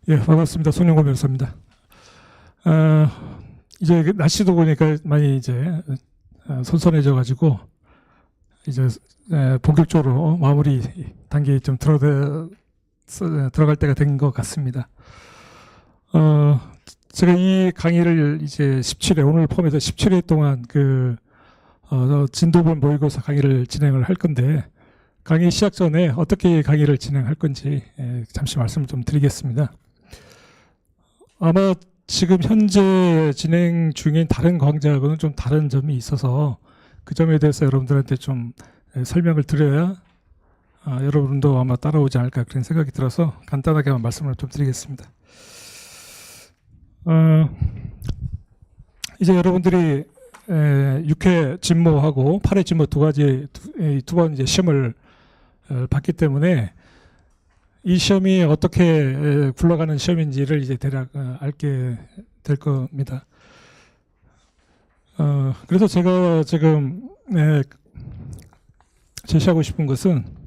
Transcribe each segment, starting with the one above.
예, 반갑습니다. 송영호 변호사입니다. 이제 날씨도 보니까 많이 이제 선선해져 가지고 이제 본격적으로 마무리 단계에 좀 들어갈 때가 된 것 같습니다. 제가 이 강의를 이제 17회, 오늘 포함해서 17회 동안 진도본 모의고사 강의를 진행을 할 건데, 강의 시작 전에 어떻게 강의를 진행할 건지 잠시 말씀을 좀 드리겠습니다. 아마 지금 현재 진행 중인 다른 강좌하고는 좀 다른 점이 있어서 그 점에 대해서 여러분들한테 좀 설명을 드려야 여러분도 아마 따라오지 않을까 그런 생각이 들어서 간단하게 말씀을 좀 드리겠습니다. 이제 여러분들이 6회 진모하고 8회 진모 두 번 이제 시험을 봤기 때문에 이 시험이 어떻게 굴러가는 시험인지를 이제 대략 알게 될 겁니다. 그래서 제가 지금 제시하고 싶은 것은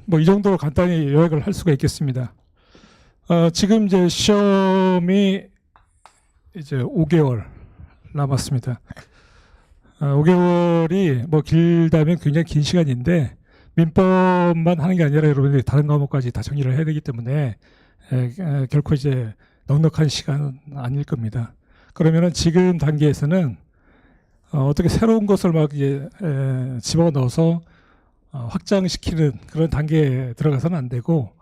뭐 이 정도로 간단히 요약을 할 수가 있겠습니다. 지금 이제 시험이 이제 5개월 남았습니다. 5개월이 뭐 길다면 굉장히 긴 시간인데 민법만 하는 게 아니라 여러분들이 다른 과목까지 다 정리를 해야 되기 때문에 결코 이제 넉넉한 시간은 아닐 겁니다. 그러면은 지금 단계에서는 어떻게 새로운 것을 막 이제 집어넣어서 확장시키는 그런 단계에 들어가서는 안 되고,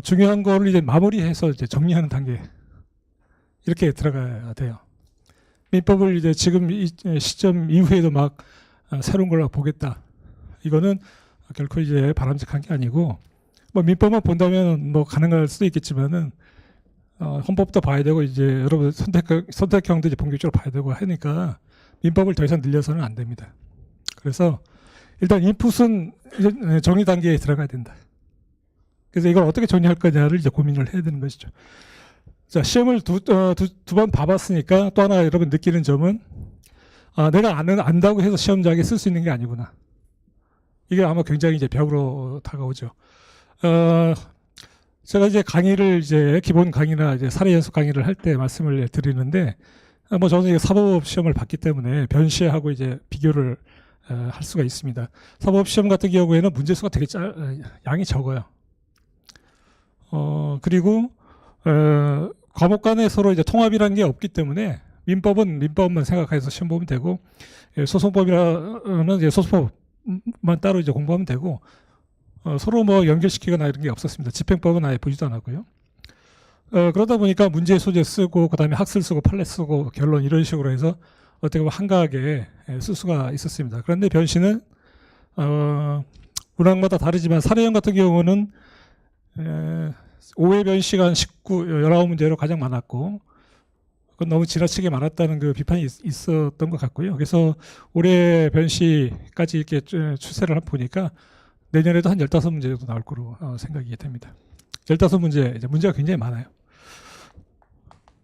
중요한 거를 이제 마무리해서 이제 정리하는 단계, 이렇게 들어가야 돼요. 민법을 이제 지금 이 시점 이후에도 막 새로운 걸 보겠다, 이거는 결코 이제 바람직한 게 아니고, 뭐 민법만 본다면 뭐 가능할 수도 있겠지만은 헌법도 봐야 되고 이제 여러분 선택형도 이제 본격적으로 봐야 되고 하니까 민법을 더 이상 늘려서는 안 됩니다. 그래서 일단 인풋은 정리 단계에 들어가야 된다. 그래서 이걸 어떻게 정리할 거냐를 이제 고민을 해야 되는 것이죠. 자, 시험을 두 번 봐봤으니까 또 하나 여러분 느끼는 점은, 내가 안다고 해서 시험장에 쓸 수 있는 게 아니구나. 이게 아마 굉장히 이제 벽으로 다가오죠. 제가 이제 강의를 이제 기본 강의나 이제 사례 연습 강의를 할 때 말씀을 드리는데, 뭐 저는 이제 사법 시험을 봤기 때문에 변시하고 이제 비교를 할 수가 있습니다. 사법 시험 같은 경우에는 문제수가 되게 양이 적어요. 그리고 과목 간에 서로 이제 통합이라는 게 없기 때문에 민법은 민법만 생각해서 시험 보면 되고, 소송법이라는 이제 소송법만 따로 이제 공부하면 되고, 서로 뭐 연결시키거나 이런 게 없었습니다. 집행법은 아예 보지도 않았고요. 그러다 보니까 문제 소재 쓰고 그다음에 학술 쓰고 판례 쓰고 결론 이런 식으로 해서 어떻게 보면 한가하게 쓸 수가 있었습니다. 그런데 변시는 문항마다 다르지만 사례형 같은 경우는 5회 변시가 한 19문제로 가장 많았고, 그건 너무 지나치게 많았다는 그 비판이 있었던 것 같고요. 그래서 올해 변시까지 이렇게 추세를 보니까 내년에도 한 15문제 정도 나올 거로 생각이 됩니다. 15문제, 이제 문제가 굉장히 많아요.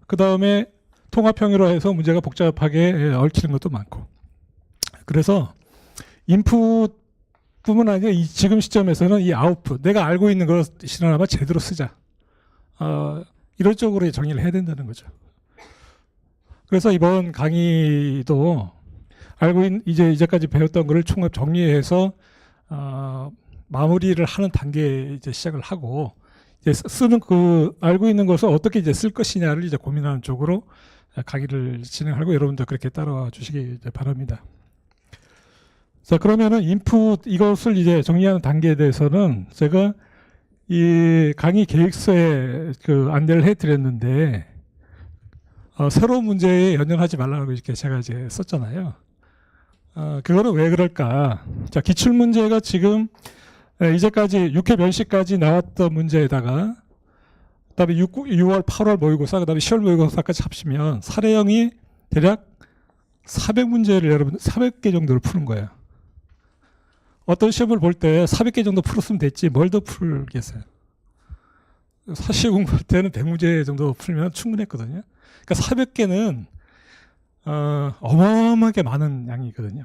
그 다음에 통합형으로 해서 문제가 복잡하게 얽히는 것도 많고. 그래서 인풋뿐만 아니라 지금 시점에서는 이 아웃풋, 내가 알고 있는 것이나마 제대로 쓰자. 이런 쪽으로 정리를 해야 된다는 거죠. 그래서 이번 강의도 이제까지 배웠던 것을 총합 정리해서 마무리를 하는 단계에 이제 시작을 하고, 이제 알고 있는 것을 어떻게 이제 쓸 것이냐를 이제 고민하는 쪽으로 강의를 진행하고, 여러분도 그렇게 따라와 주시기 바랍니다. 자, 그러면은 인풋 이것을 이제 정리하는 단계에 대해서는 제가 이 강의 계획서에 안내를 해드렸는데, 새로운 문제에 연연하지 말라고 이렇게 제가 이제 썼잖아요. 그거는 왜 그럴까? 자, 기출문제가 지금 이제까지 6회 변시까지 나왔던 문제에다가 그다음에 6월, 8월 모의고사, 그다음에 10월 모의고사까지 합치면 사례형이 대략 400문제를 여러분 400개 정도를 푸는 거예요. 어떤 시험을 볼 때 400개 정도 풀었으면 됐지 뭘 더 풀겠어요. 사시 공부할 때는 100문제 정도 풀면 충분했거든요. 그러니까 400개는 어마어마하게 많은 양이거든요.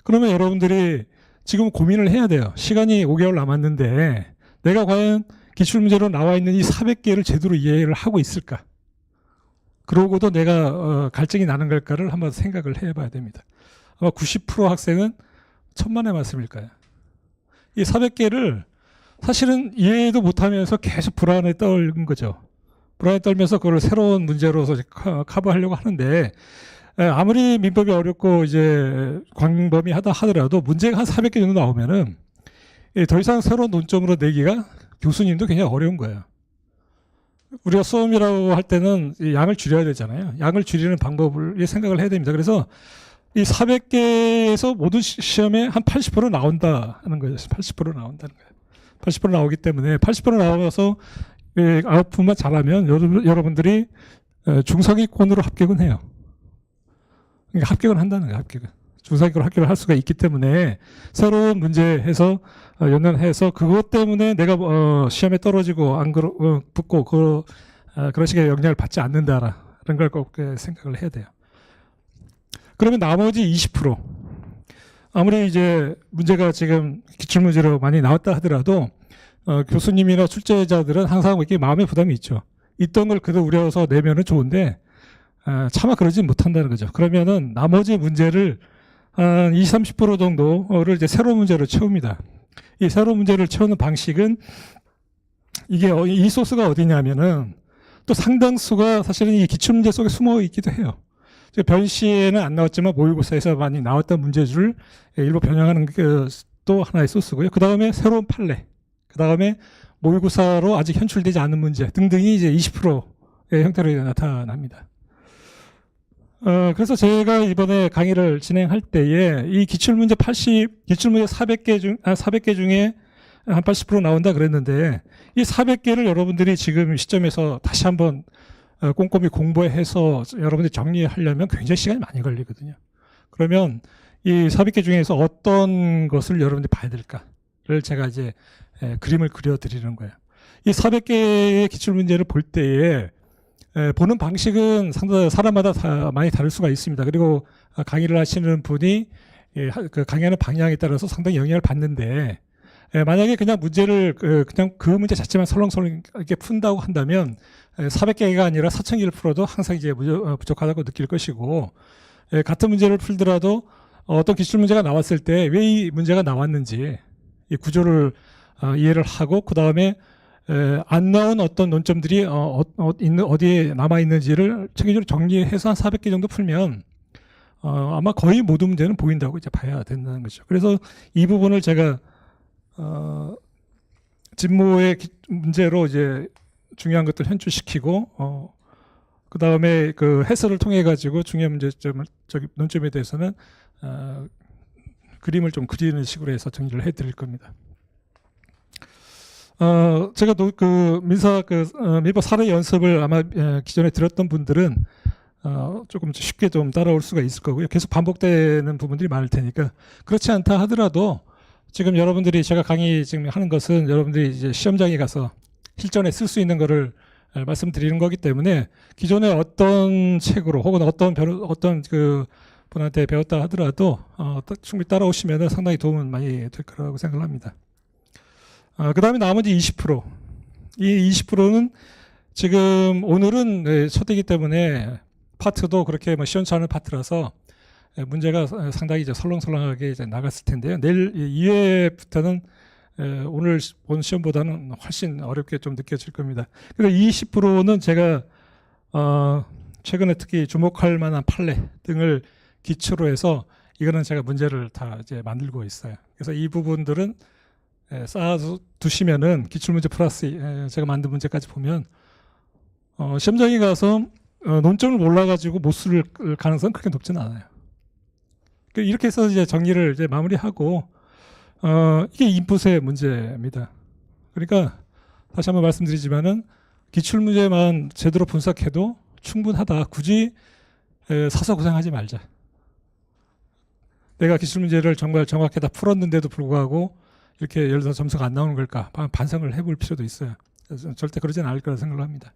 그러면 여러분들이 지금 고민을 해야 돼요. 시간이 5개월 남았는데 내가 과연 기출문제로 나와 있는 이 400개를 제대로 이해를 하고 있을까? 그러고도 내가 갈증이 나는 걸까를 한번 생각을 해봐야 됩니다. 아마 90% 학생은 천만의 말씀일 거예요. 이 400개를 사실은 이해도 못하면서 계속 불안에 떨는 거죠. 불안에 떨면서 그걸 새로운 문제로서 커버하려고 하는데 아무리 민법이 어렵고 이제 광범위하다 하더라도 문제가 한 400개 정도 나오면은 더 이상 새로운 논점으로 내기가 교수님도 굉장히 어려운 거예요. 우리가 수험이라고 할 때는 양을 줄여야 되잖아요. 양을 줄이는 방법을 생각을 해야 됩니다. 그래서 이 400개에서 모든 시험에 한 80% 나온다 하는 거예요. 80% 나온다는 거예요. 80% 나오기 때문에 80% 나와서 아웃풋만 잘하면 여러분들이 중상위권으로 합격은 해요. 그러니까 합격은 한다는 거예요. 합격은. 중상위권 합격을 할 수가 있기 때문에 새로운 문제해서 연연해서 그것 때문에 내가 시험에 떨어지고 안 붙고 그런 식의 영향을 받지 않는다라는 걸 꼭 생각을 해야 돼요. 그러면 나머지 20% 아무리 이제 문제가 지금 기출문제로 많이 나왔다 하더라도 교수님이나 출제자들은 항상 이렇게 마음의 부담이 있죠. 있던 걸 그대로 우려서 내면은 좋은데 차마 그러지 못한다는 거죠. 그러면은 나머지 문제를 한 20, 30% 정도를 이제 새로운 문제로 채웁니다. 이 새로운 문제를 채우는 방식은 이게 이 소스가 어디냐면은 또 상당수가 사실은 이 기출문제 속에 숨어 있기도 해요. 변시에는 안 나왔지만 모의고사에서 많이 나왔던 문제들을 일부 변형하는 게 또 하나의 소스고요. 그 다음에 새로운 판례, 그 다음에 모의고사로 아직 현출되지 않은 문제 등등이 이제 20%의 형태로 나타납니다. 그래서 제가 이번에 강의를 진행할 때에 이 기출문제 400개 중에 한 80% 나온다 그랬는데 이 400개를 여러분들이 지금 시점에서 다시 한번 꼼꼼히 공부해서 여러분들이 정리하려면 굉장히 시간이 많이 걸리거든요. 그러면 이 400개 중에서 어떤 것을 여러분들이 봐야 될까를 제가 이제 그림을 그려드리는 거예요. 이 400개의 기출문제를 볼 때에 보는 방식은 상당히 사람마다 다 많이 다를 수가 있습니다. 그리고 강의를 하시는 분이 그 강의하는 방향에 따라서 상당히 영향을 받는데 만약에 그냥 문제를 그냥 그 문제 자체만 설렁설렁 이렇게 푼다고 한다면 400개가 아니라 4,000개를 풀어도 항상 이제 부족하다고 느낄 것이고 같은 문제를 풀더라도 어떤 기출 문제가 나왔을 때 왜 이 문제가 나왔는지 이 구조를 이해를 하고 그 다음에 안 나온 어떤 논점들이 어디에 남아 있는지를 체계적으로 정리해서 한 400개 정도 풀면 아마 거의 모든 문제는 보인다고 이제 봐야 된다는 거죠. 그래서 이 부분을 제가 진모의 문제로 이제 중요한 것들 현출시키고 그 다음에 그 해설을 통해 가지고 중요한 문제점을 논점에 대해서는 그림을 좀 그리는 식으로 해서 정리를 해드릴 겁니다. 제가 그 민법 사례 연습을 아마 기존에 들었던 분들은 조금 쉽게 좀 따라올 수가 있을 거고요. 계속 반복되는 부분들이 많을 테니까 그렇지 않다 하더라도 지금 여러분들이 제가 강의 지금 하는 것은 여러분들이 이제 시험장에 가서 실전에 쓸 수 있는 거를 말씀드리는 거기 때문에 기존에 어떤 책으로 혹은 어떤 그 분한테 배웠다 하더라도 충분히 따라오시면 상당히 도움은 많이 될 거라고 생각을 합니다. 그 다음에 나머지 20%. 이 20%는 지금 오늘은 첫이기 때문에 파트도 그렇게 시원치 않은 파트라서 문제가 상당히 이제 설렁설렁하게 이제 나갔을 텐데요. 내일 2회부터는 오늘 본 시험보다는 훨씬 어렵게 좀 느껴질 겁니다. 그래서 20%는 제가 최근에 특히 주목할 만한 판례 등을 기초로 해서 이거는 제가 문제를 다 이제 만들고 있어요. 그래서 이 부분들은 쌓아 두시면은 기출문제 플러스 제가 만든 문제까지 보면 시험장에 가서 논점을 몰라가지고 못 쓸 가능성은 그렇게 높지는 않아요. 이렇게 해서 이제 정리를 이제 마무리하고 이게 인풋의 문제입니다. 그러니까 다시 한번 말씀드리지만은 기출문제만 제대로 분석해도 충분하다. 굳이 사서 고생하지 말자. 내가 기출문제를 정말 정확히 다 풀었는데도 불구하고 이렇게 예를 들어 점수가 안 나오는 걸까 반성을 해볼 필요도 있어요. 그래서 절대 그러지는 않을 거라 생각을 합니다.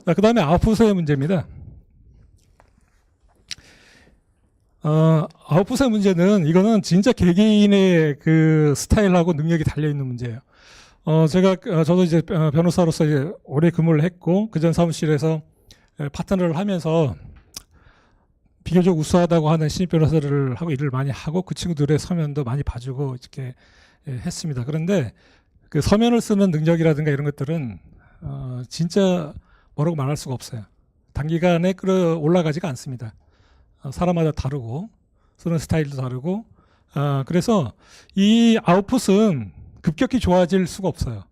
그 다음에 아웃풋의 문제입니다. 아웃풋의 문제는 이거는 진짜 개개인의 그 스타일하고 능력이 달려 있는 문제예요. 저도 이제 변호사로서 이제 오래 근무를 했고 그전 사무실에서 파트너를 하면서 비교적 우수하다고 하는 신입 변호사를 하고 일을 많이 하고 그 친구들의 서면도 많이 봐주고 이렇게 했습니다. 그런데 그 서면을 쓰는 능력이라든가 이런 것들은 진짜 뭐라고 말할 수가 없어요. 단기간에 올라가지가 않습니다. 사람마다 다르고 쓰는 스타일도 다르고 그래서 이 아웃풋은 급격히 좋아질 수가 없어요.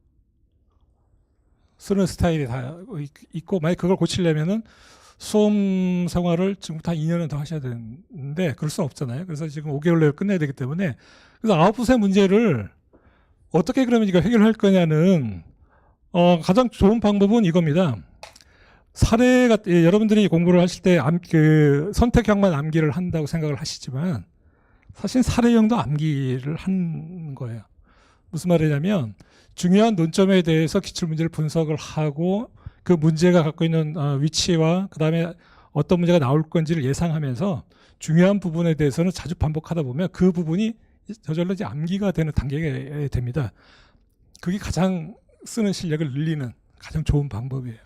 쓰는 스타일이 다 있고 만약 그걸 고치려면은 수험 생활을 지금부터 한 2년은 더 하셔야 되는데 그럴 수는 없잖아요. 그래서 지금 5개월 내에 끝내야 되기 때문에 그래서 아웃풋의 문제를 어떻게 그러면 이거 해결할 거냐는 가장 좋은 방법은 이겁니다. 사례가 여러분들이 공부를 하실 때 그 선택형만 암기를 한다고 생각을 하시지만 사실 사례형도 암기를 한 거예요. 무슨 말이냐면 중요한 논점에 대해서 기출문제를 분석을 하고 그 문제가 갖고 있는 위치와 그 다음에 어떤 문제가 나올 건지를 예상하면서 중요한 부분에 대해서는 자주 반복하다 보면 그 부분이 저절로 이제 암기가 되는 단계가 됩니다. 그게 가장 쓰는 실력을 늘리는 가장 좋은 방법이에요.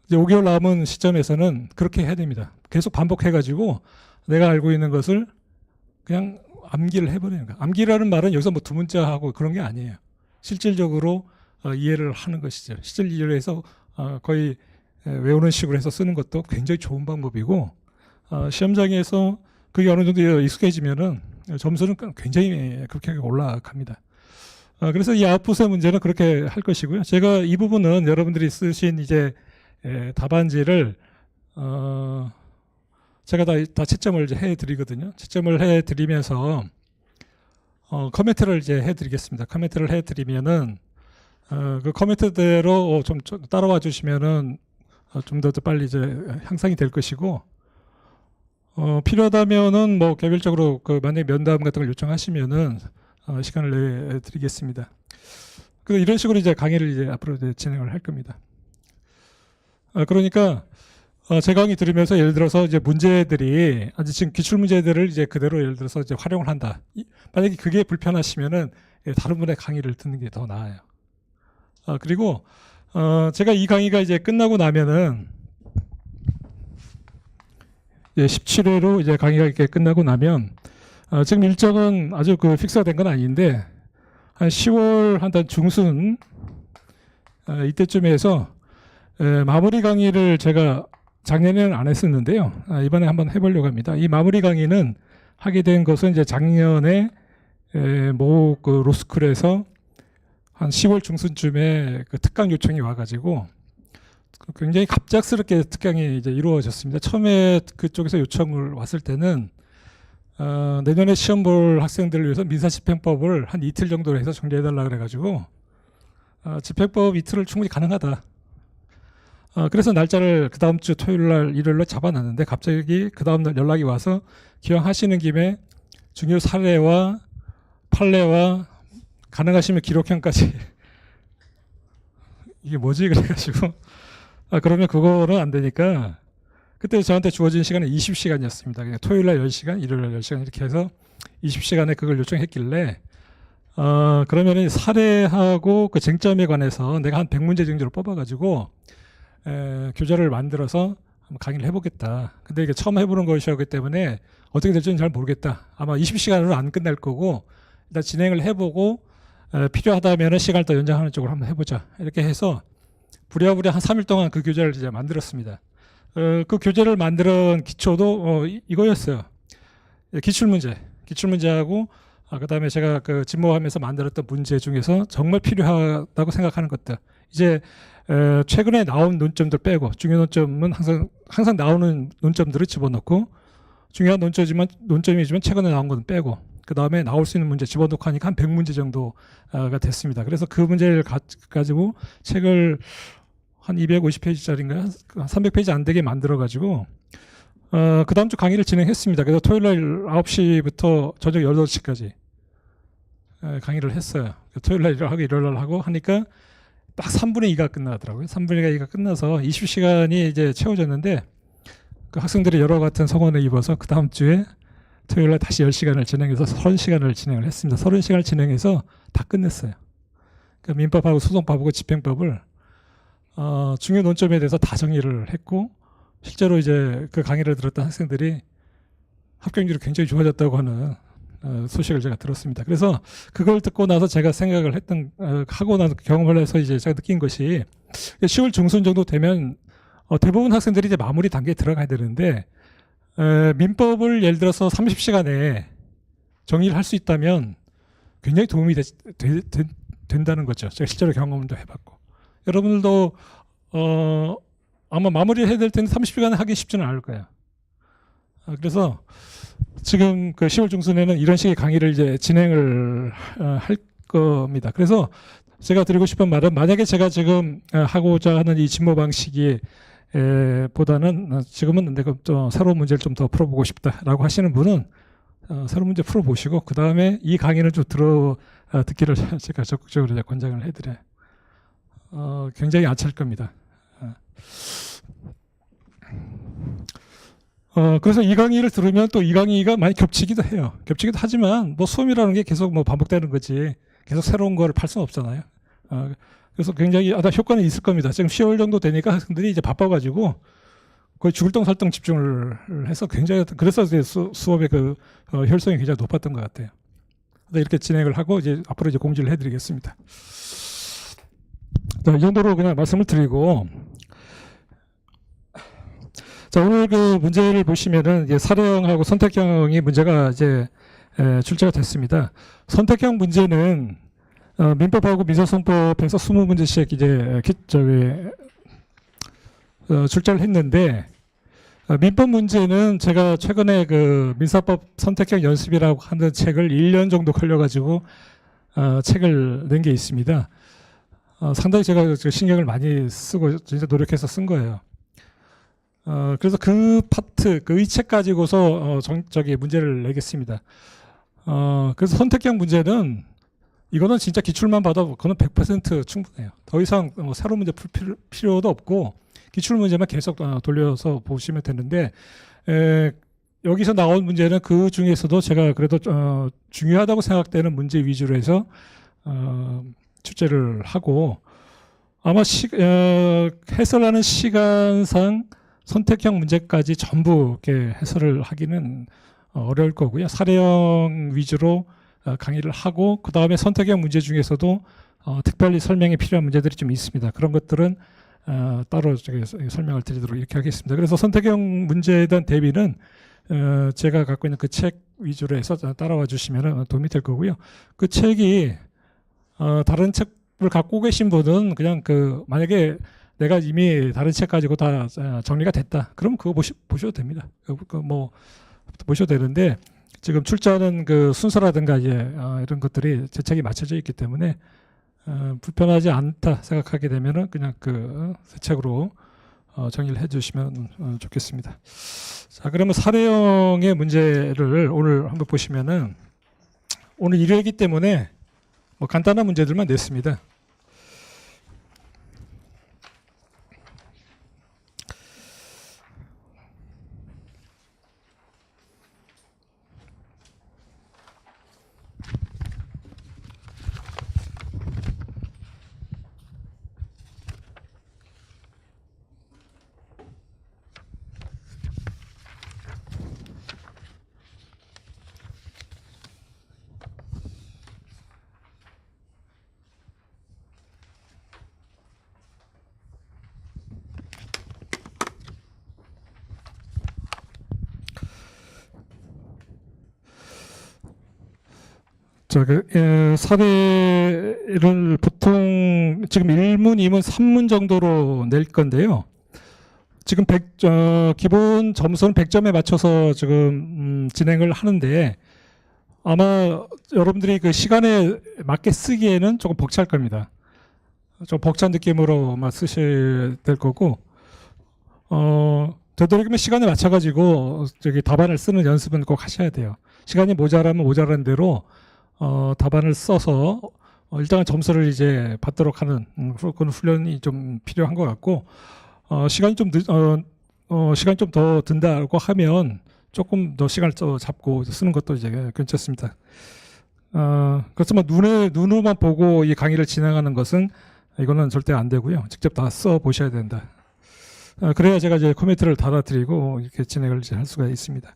이제 5개월 남은 시점에서는 그렇게 해야 됩니다. 계속 반복해가지고 내가 알고 있는 것을 그냥 암기를 해버리는 거예요. 암기라는 말은 여기서 뭐 두 문자하고 그런 게 아니에요. 실질적으로 이해를 하는 것이죠. 실질 이해를 해서 거의 외우는 식으로 해서 쓰는 것도 굉장히 좋은 방법이고 시험장에서 그게 어느 정도 익숙해지면은 점수는 굉장히 급격하게 올라갑니다. 그래서 이 아웃풋의 문제는 그렇게 할 것이고요. 제가 이 부분은 여러분들이 쓰신 이제 답안지를 제가 다 채점을 이제 해드리거든요. 채점을 해드리면서 커멘트를 이제 해드리겠습니다. 커멘트를 해드리면은 그 커멘트대로 좀 따라와 주시면은 좀 더 빨리 이제 향상이 될 것이고 필요하다면은 뭐 개별적으로 그 만약에 면담 같은 걸 요청하시면은 시간을 내드리겠습니다. 그 이런 식으로 이제 강의를 이제 앞으로 이제 진행을 할 겁니다. 그러니까 제 강의 들으면서 예를 들어서 이제 문제들이 아주 지금 기출 문제들을 이제 그대로 예를 들어서 이제 활용을 한다. 만약에 그게 불편하시면은 다른 분의 강의를 듣는 게 더 나아요. 그리고 제가 이 강의가 이제 끝나고 나면은 17회로 이제 강의가 이렇게 끝나고 나면 지금 일정은 아주 그 픽스가 된 건 아닌데 한 10월 한 달 중순 이때쯤에 해서 마무리 강의를 제가 작년에는 안 했었는데요. 이번에 한번 해보려고 합니다. 이 마무리 강의는 하게 된 것은 이제 작년에 모 그 로스쿨에서 한 10월 중순쯤에 그 특강 요청이 와가지고 굉장히 갑작스럽게 특강이 이제 이루어졌습니다. 처음에 그쪽에서 요청을 왔을 때는 내년에 시험 볼 학생들을 위해서 민사집행법을 한 이틀 정도로 해서 정리해달라 그래가지고 집행법 이틀을 충분히 가능하다. 그래서 날짜를 그 다음 주 토요일 날 일요일로 잡아놨는데 갑자기 그 다음 날 연락이 와서 기왕하시는 김에 중요 사례와 판례와 가능하시면 기록형까지 이게 뭐지 그래가지고 그러면 그거는 안 되니까 그때 저한테 주어진 시간은 20시간이었습니다. 그러니까 토요일 날 10시간, 일요일 날 10시간 이렇게 해서 20시간에 그걸 요청했길래 그러면은 사례하고 그 쟁점에 관해서 내가 한 100문제 정도를 뽑아가지고 교재를 만들어서 한번 강의를 해보겠다. 근데 이게 처음 해보는 것이었기 때문에 어떻게 될지는 잘 모르겠다. 아마 20시간으로 안 끝날 거고 일단 진행을 해보고 필요하다면 시간을 더 연장하는 쪽으로 한번 해보자. 이렇게 해서 부랴부랴 한 3일 동안 그 교재를 이제 만들었습니다. 그 교재를 만든 기초도 이거였어요. 기출문제하고 그다음에 제가 그 집모하면서 만들었던 문제 중에서 정말 필요하다고 생각하는 것들. 이제 최근에 나온 논점들 빼고 중요 논점은 항상 나오는 논점들을 집어넣고 중요한 논점이지만 최근에 나온 건 빼고 그 다음에 나올 수 있는 문제 집어넣고 하니까 한 100문제 정도가 됐습니다. 그래서 그 문제를 가지고 책을 한 250페이지짜리인가요? 한 300페이지 안 되게 만들어가지고 그 다음 주 강의를 진행했습니다. 그래서 토요일 날 9시부터 저녁 8시까지 강의를 했어요. 토요일 날 하고 일요일 날 하고 하니까 딱 3분의 2가 끝나더라고요. 3분의 2가 끝나서 20시간이 이제 채워졌는데 그 학생들이 여러 같은 성원을 입어서 그 다음 주에 토요일 날 다시 10시간을 진행해서 30시간을 진행을 했습니다. 30시간을 진행해서 다 끝냈어요. 그 민법하고 소송법하고 집행법을 중요 논점에 대해서 다 정리를 했고 실제로 이제 그 강의를 들었던 학생들이 합격률이 굉장히 좋아졌다고 하는 소식을 제가 들었습니다. 그래서 그걸 듣고 나서 제가 생각을 하고 나서 경험을 해서 이제 제가 느낀 것이 10월 중순 정도 되면 대부분 학생들이 이제 마무리 단계에 들어가야 되는데 민법을 예를 들어서 30시간에 정리를 할 수 있다면 굉장히 도움이 된다는 거죠. 제가 실제로 경험도 해봤고 여러분들도 아마 마무리를 해야 될 텐데 30시간에 하기 쉽지는 않을 거예요. 그래서 지금 그 10월 중순에는 이런 식의 강의를 이제 진행을 할 겁니다. 그래서 제가 드리고 싶은 말은 만약에 제가 지금 하고자 하는 이 진모 방식이 보다는 지금은 내가 좀 새로운 문제를 좀 더 풀어보고 싶다라고 하시는 분은 새로운 문제 풀어보시고 그 다음에 이 강의를 좀 듣기를 제가 적극적으로 권장을 해드려요. 굉장히 알찰 겁니다. 그래서 이 강의를 들으면 또 이 강의가 많이 겹치기도 해요. 겹치기도 하지만 뭐 수험이라는 게 계속 뭐 반복되는 거지 계속 새로운 거를 팔 수는 없잖아요. 그래서 굉장히 효과는 있을 겁니다. 지금 10월 정도 되니까 학생들이 이제 바빠가지고 거의 죽을 똥 살 똥 집중을 해서 굉장히 그래서 이제 수업의 그 효율성이 굉장히 높았던 것 같아요. 이렇게 진행을 하고 이제 앞으로 이제 공지를 해드리겠습니다. 자, 이 정도로 그냥 말씀을 드리고. 자, 오늘 그 문제를 보시면은 이제 사례형하고 선택형이 문제가 이제 출제가 됐습니다. 선택형 문제는 민법하고 민사소송법에서 20문제씩 이제 출제를 했는데 민법 문제는 제가 최근에 그 민사법 선택형 연습이라고 하는 책을 1년 정도 걸려가지고 책을 낸 게 있습니다. 상당히 제가 신경을 많이 쓰고 진짜 노력해서 쓴 거예요. 그래서 그 파트, 이 책 가지고서 문제를 내겠습니다. 그래서 선택형 문제는 이거는 진짜 기출만 봐도 그거는 100% 충분해요. 더 이상 새로운 문제 풀 필요도 없고 기출 문제만 계속 돌려서 보시면 되는데 여기서 나온 문제는 그 중에서도 제가 그래도 중요하다고 생각되는 문제 위주로 해서 출제를 하고 아마 해설하는 시간상 선택형 문제까지 전부 이렇게 해설을 하기는 어려울 거고요. 사례형 위주로 강의를 하고 그 다음에 선택형 문제 중에서도 특별히 설명이 필요한 문제들이 좀 있습니다. 그런 것들은 따로 설명을 드리도록 이렇게 하겠습니다. 그래서 선택형 문제에 대한 대비는 제가 갖고 있는 그 책 위주로 해서 따라와 주시면 도움이 될 거고요. 그 책이 다른 책을 갖고 계신 분은 그냥 만약에 내가 이미 다른 책 가지고 다 정리가 됐다. 그럼 그거 보셔도 됩니다. 보셔도 되는데 지금 출제하는 그 순서라든가 이런 것들이 제 책이 맞춰져 있기 때문에 불편하지 않다 생각하게 되면은 그냥 새 책으로 정리를 해주시면 좋겠습니다. 자, 그러면 사례형의 문제를 오늘 한번 보시면은 오늘 일요일이기 때문에 간단한 문제들만 냈습니다. 자, 사례를 보통 지금 1문, 2문, 3문 정도로 낼 건데요. 지금 기본 점수는 100점에 맞춰서 지금 진행을 하는데 아마 여러분들이 그 시간에 맞게 쓰기에는 조금 벅찰 겁니다. 좀 벅찬 느낌으로만 쓰셔야 될 거고, 되도록이면 시간에 맞춰가지고 저기 답안을 쓰는 연습은 꼭 하셔야 돼요. 시간이 모자라면 모자란 대로 답안을 써서 일단은 점수를 이제 받도록 하는 그런 훈련이 좀 필요한 것 같고 시간이 좀 시간 좀 더 든다고 하면 조금 더 시간을 잡고 쓰는 것도 이제 괜찮습니다. 그렇지만 눈으로만 보고 이 강의를 진행하는 것은 이거는 절대 안 되고요. 직접 다 써 보셔야 된다. 그래야 제가 이제 코멘트를 달아드리고 이렇게 진행을 이제 할 수가 있습니다.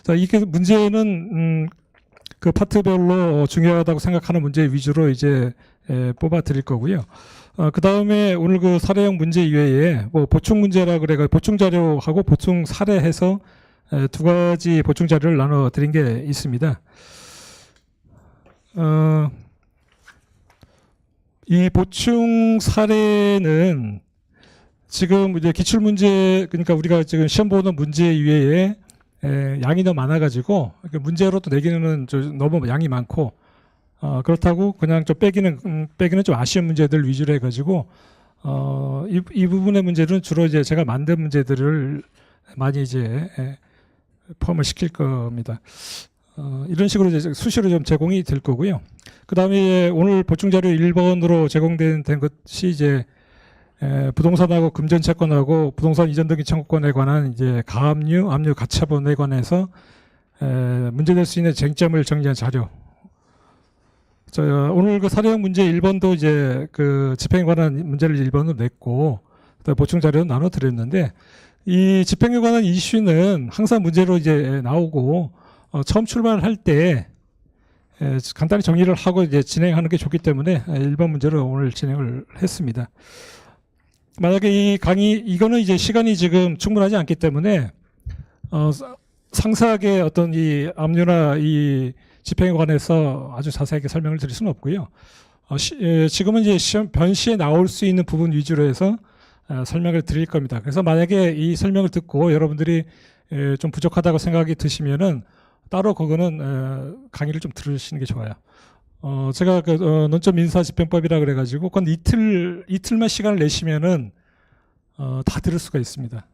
자, 이게 문제는 그 파트별로 중요하다고 생각하는 문제 위주로 이제 뽑아 드릴 거고요. 그 다음에 오늘 그 사례형 문제 이외에 뭐 보충 문제라 그래가 보충 자료하고 보충 사례해서 두 가지 보충 자료를 나눠 드린 게 있습니다. 이 보충 사례는 지금 이제 기출 문제, 그러니까 우리가 지금 시험 보는 문제 이외에 양이 너무 많아가지고 문제로 또 내기는 너무 양이 많고 그렇다고 그냥 좀 빼기는 좀 아쉬운 문제들 위주로 해가지고 이 부분의 문제는 주로 이제 제가 만든 문제들을 많이 이제 포함을 시킬 겁니다. 이런 식으로 이제 수시로 좀 제공이 될 거고요. 그 다음에 오늘 보충 자료 1번으로 제공된 것이 이제 부동산하고 금전채권하고 부동산 이전 등기 청구권에 관한 이제 가압류, 압류 가처분에 관해서 문제될 수 있는 쟁점을 정리한 자료. 오늘 그 사례형 문제 1번도 이제 그 집행에 관한 문제를 1번으로 냈고 보충 자료는 나눠 드렸는데 이 집행에 관한 이슈는 항상 문제로 이제 나오고 처음 출발할 때 간단히 정리를 하고 이제 진행하는 게 좋기 때문에 1번 문제를 오늘 진행을 했습니다. 만약에 이 강의 이거는 이제 시간이 지금 충분하지 않기 때문에 상세하게 어떤 이 압류나 이 집행에 관해서 아주 자세하게 설명을 드릴 수는 없고요. 지금은 이제 시험 변시에 나올 수 있는 부분 위주로 해서 설명을 드릴 겁니다. 그래서 만약에 이 설명을 듣고 여러분들이 좀 부족하다고 생각이 드시면은 따로 그거는 강의를 좀 들으시는 게 좋아요. 제가 그 논점 민사 집행법이라 그래가지고 그건 이틀만 시간을 내시면은 다 들을 수가 있습니다.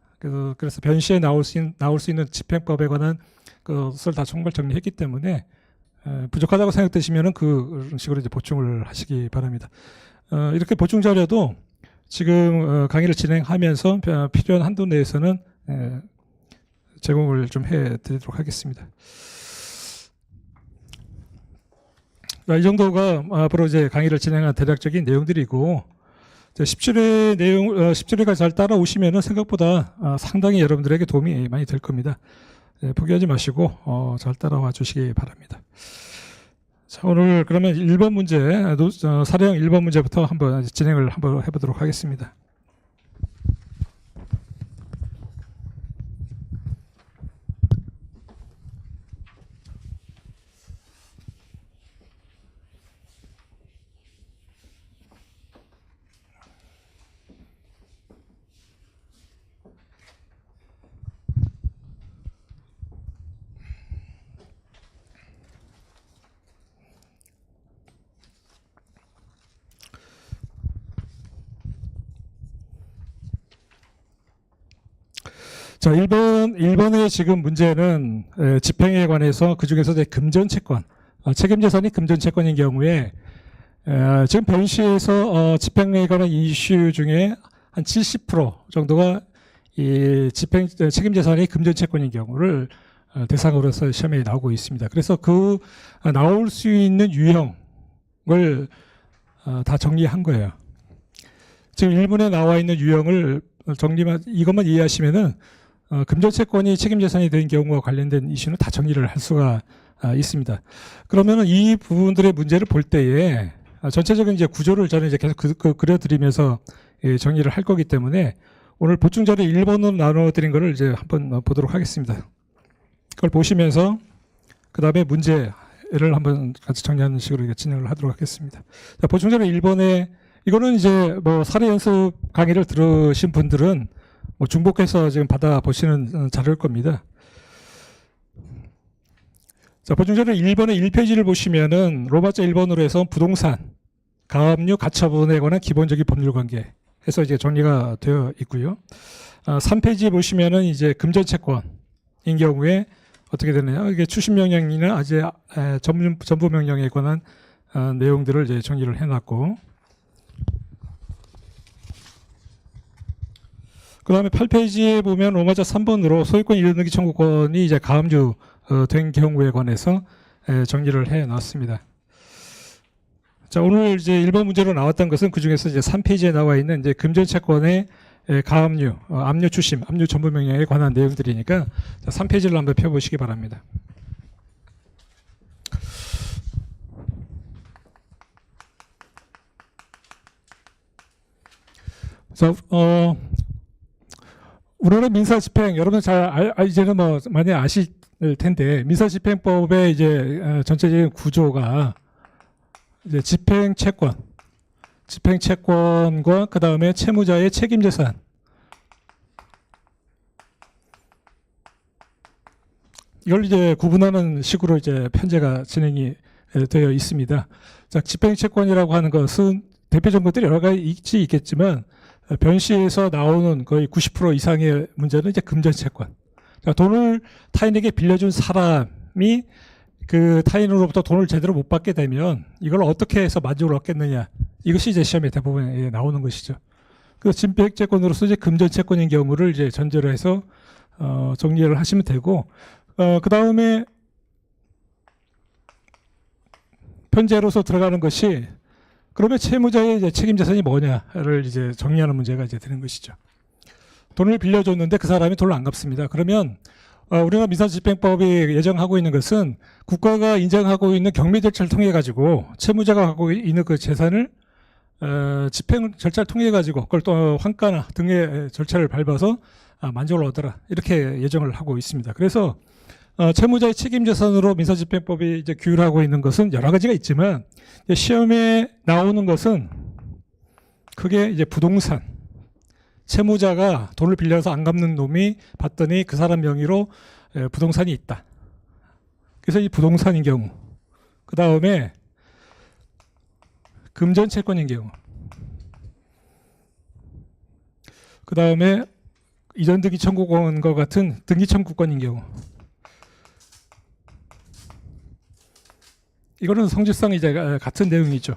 그래서 변시에 나올 수 있는 집행법에 관한 것을 다 정말 정리했기 때문에 부족하다고 생각되시면은 그런 식으로 이제 보충을 하시기 바랍니다. 이렇게 보충 자료도 지금 강의를 진행하면서 필요한 한도 내에서는 제공을 좀 해드리도록 하겠습니다. 이 정도가 앞으로 이제 강의를 진행한 대략적인 내용들이고 17회가 잘 따라오시면은 생각보다 상당히 여러분들에게 도움이 많이 될 겁니다. 포기하지 마시고 잘 따라와 주시기 바랍니다. 자, 오늘 그러면 1번 문제, 사례형 1번 문제부터 한번 진행을 한번 해보도록 하겠습니다. 자, 1번의 지금 문제는 집행에 관해서 그중에서 이제 금전채권, 책임재산이 금전채권인 경우에 지금 변시에서 집행에 관한 이슈 중에 한 70% 정도가 이 책임재산이 금전채권인 경우를 대상으로서 시험에 나오고 있습니다. 그래서 그 나올 수 있는 유형을 다 정리한 거예요. 지금 1문에 나와 있는 유형을 이것만 이해하시면은 금전채권이 책임재산이 된 경우와 관련된 이슈는 다 정리를 할 수가 있습니다. 그러면은 이 부분들의 문제를 볼 때에 전체적인 이제 구조를 저는 이제 계속 그려드리면서 정리를 할 거기 때문에 오늘 보충 자료 1번으로 나눠드린 거를 이제 한번 보도록 하겠습니다. 그걸 보시면서 그 다음에 문제를 한번 같이 정리하는 식으로 진행을 하도록 하겠습니다. 자, 보충 자료 1번에 이거는 이제 뭐 사례 연습 강의를 들으신 분들은 뭐 중복해서 지금 받아보시는 자료일 겁니다. 자, 보충자료 1번의 1페이지를 보시면은 로마자 1번으로 해서 부동산, 가압류, 가처분에 관한 기본적인 법률 관계 해서 이제 정리가 되어 있고요. 3페이지에 보시면은 이제 금전채권인 경우에 어떻게 되느냐. 이게 추심 명령이나 이제 전부 명령에 관한 내용들을 이제 정리를 해놨고, 그 다음에 8페이지에 보면 로마자 3번으로 소유권 이르기 청구권이 이제 가압류 된 경우에 관해서 정리를 해놨습니다. 자, 오늘 이제 1번 문제로 나왔던 것은 그 중에서 이제 3페이지에 나와 있는 이제 금전채권의 가압류, 압류 추심, 압류 전부 명령에 관한 내용들이니까 3페이지를 한번 펴보시기 바랍니다. 자, 우리나라 민사집행, 여러분 잘 이제는 뭐 많이 아실 텐데, 민사집행법의 이제 전체적인 구조가 이제 집행채권과 그 다음에 채무자의 책임재산, 이걸 이제 구분하는 식으로 이제 편제가 진행이 되어 있습니다. 자, 집행채권이라고 하는 것은 대표적인 것들이 여러 가지 있겠지만, 변시에서 나오는 거의 90% 이상의 문제는 이제 금전채권. 자, 돈을 타인에게 빌려준 사람이 그 타인으로부터 돈을 제대로 못 받게 되면 이걸 어떻게 해서 만족을 얻겠느냐. 이것이 이제 시험에 대부분 나오는 것이죠. 그 집행채권으로서 이제 금전채권인 경우를 이제 전제로 해서 정리를 하시면 되고, 그 다음에 편제로서 들어가는 것이, 그러면 채무자의 이제 책임재산이 뭐냐를 이제 정리하는 문제가 이제 되는 것이죠. 돈을 빌려줬는데 그 사람이 돈을 안 갚습니다. 그러면 우리나라 민사집행법이 예정하고 있는 것은 국가가 인정하고 있는 경매 절차를 통해 가지고 채무자가 갖고 있는 그 재산을 집행 절차를 통해 가지고 그걸 또 환가나 등의 절차를 밟아서 만족을 얻어라, 이렇게 예정을 하고 있습니다. 그래서 채무자의 책임재산으로 민사집행법이 이제 규율하고 있는 것은 여러 가지가 있지만, 시험에 나오는 것은 크게 이제 부동산, 채무자가 돈을 빌려서 안 갚는 놈이 봤더니 그 사람 명의로 부동산이 있다. 그래서 이 부동산인 경우, 그 다음에 금전채권인 경우, 그 다음에 이전 등기 청구권과 같은 등기 청구권인 경우, 이거는 성질상 이제 같은 내용이죠.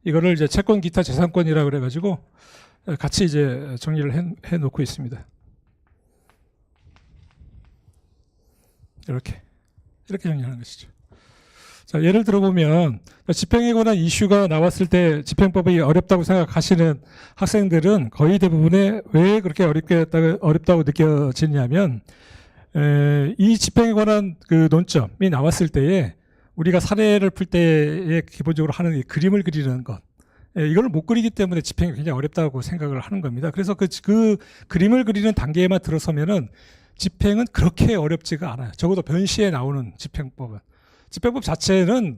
이거를 이제 채권 기타 재산권이라 그래가지고 같이 이제 정리를 해 놓고 있습니다. 이렇게 정리하는 것이죠. 자, 예를 들어보면 집행에 관한 이슈가 나왔을 때 집행법이 어렵다고 생각하시는 학생들은 거의 대부분의 왜 그렇게 어렵다고 느껴지냐면, 이 집행에 관한 그 논점이 나왔을 때에 우리가 사례를 풀 때에 기본적으로 하는 이 그림을 그리는 것, 이걸 못 그리기 때문에 집행이 굉장히 어렵다고 생각을 하는 겁니다. 그래서 그 그림을 그리는 단계에만 들어서면은 집행은 그렇게 어렵지가 않아요. 적어도 변시에 나오는 집행법 자체는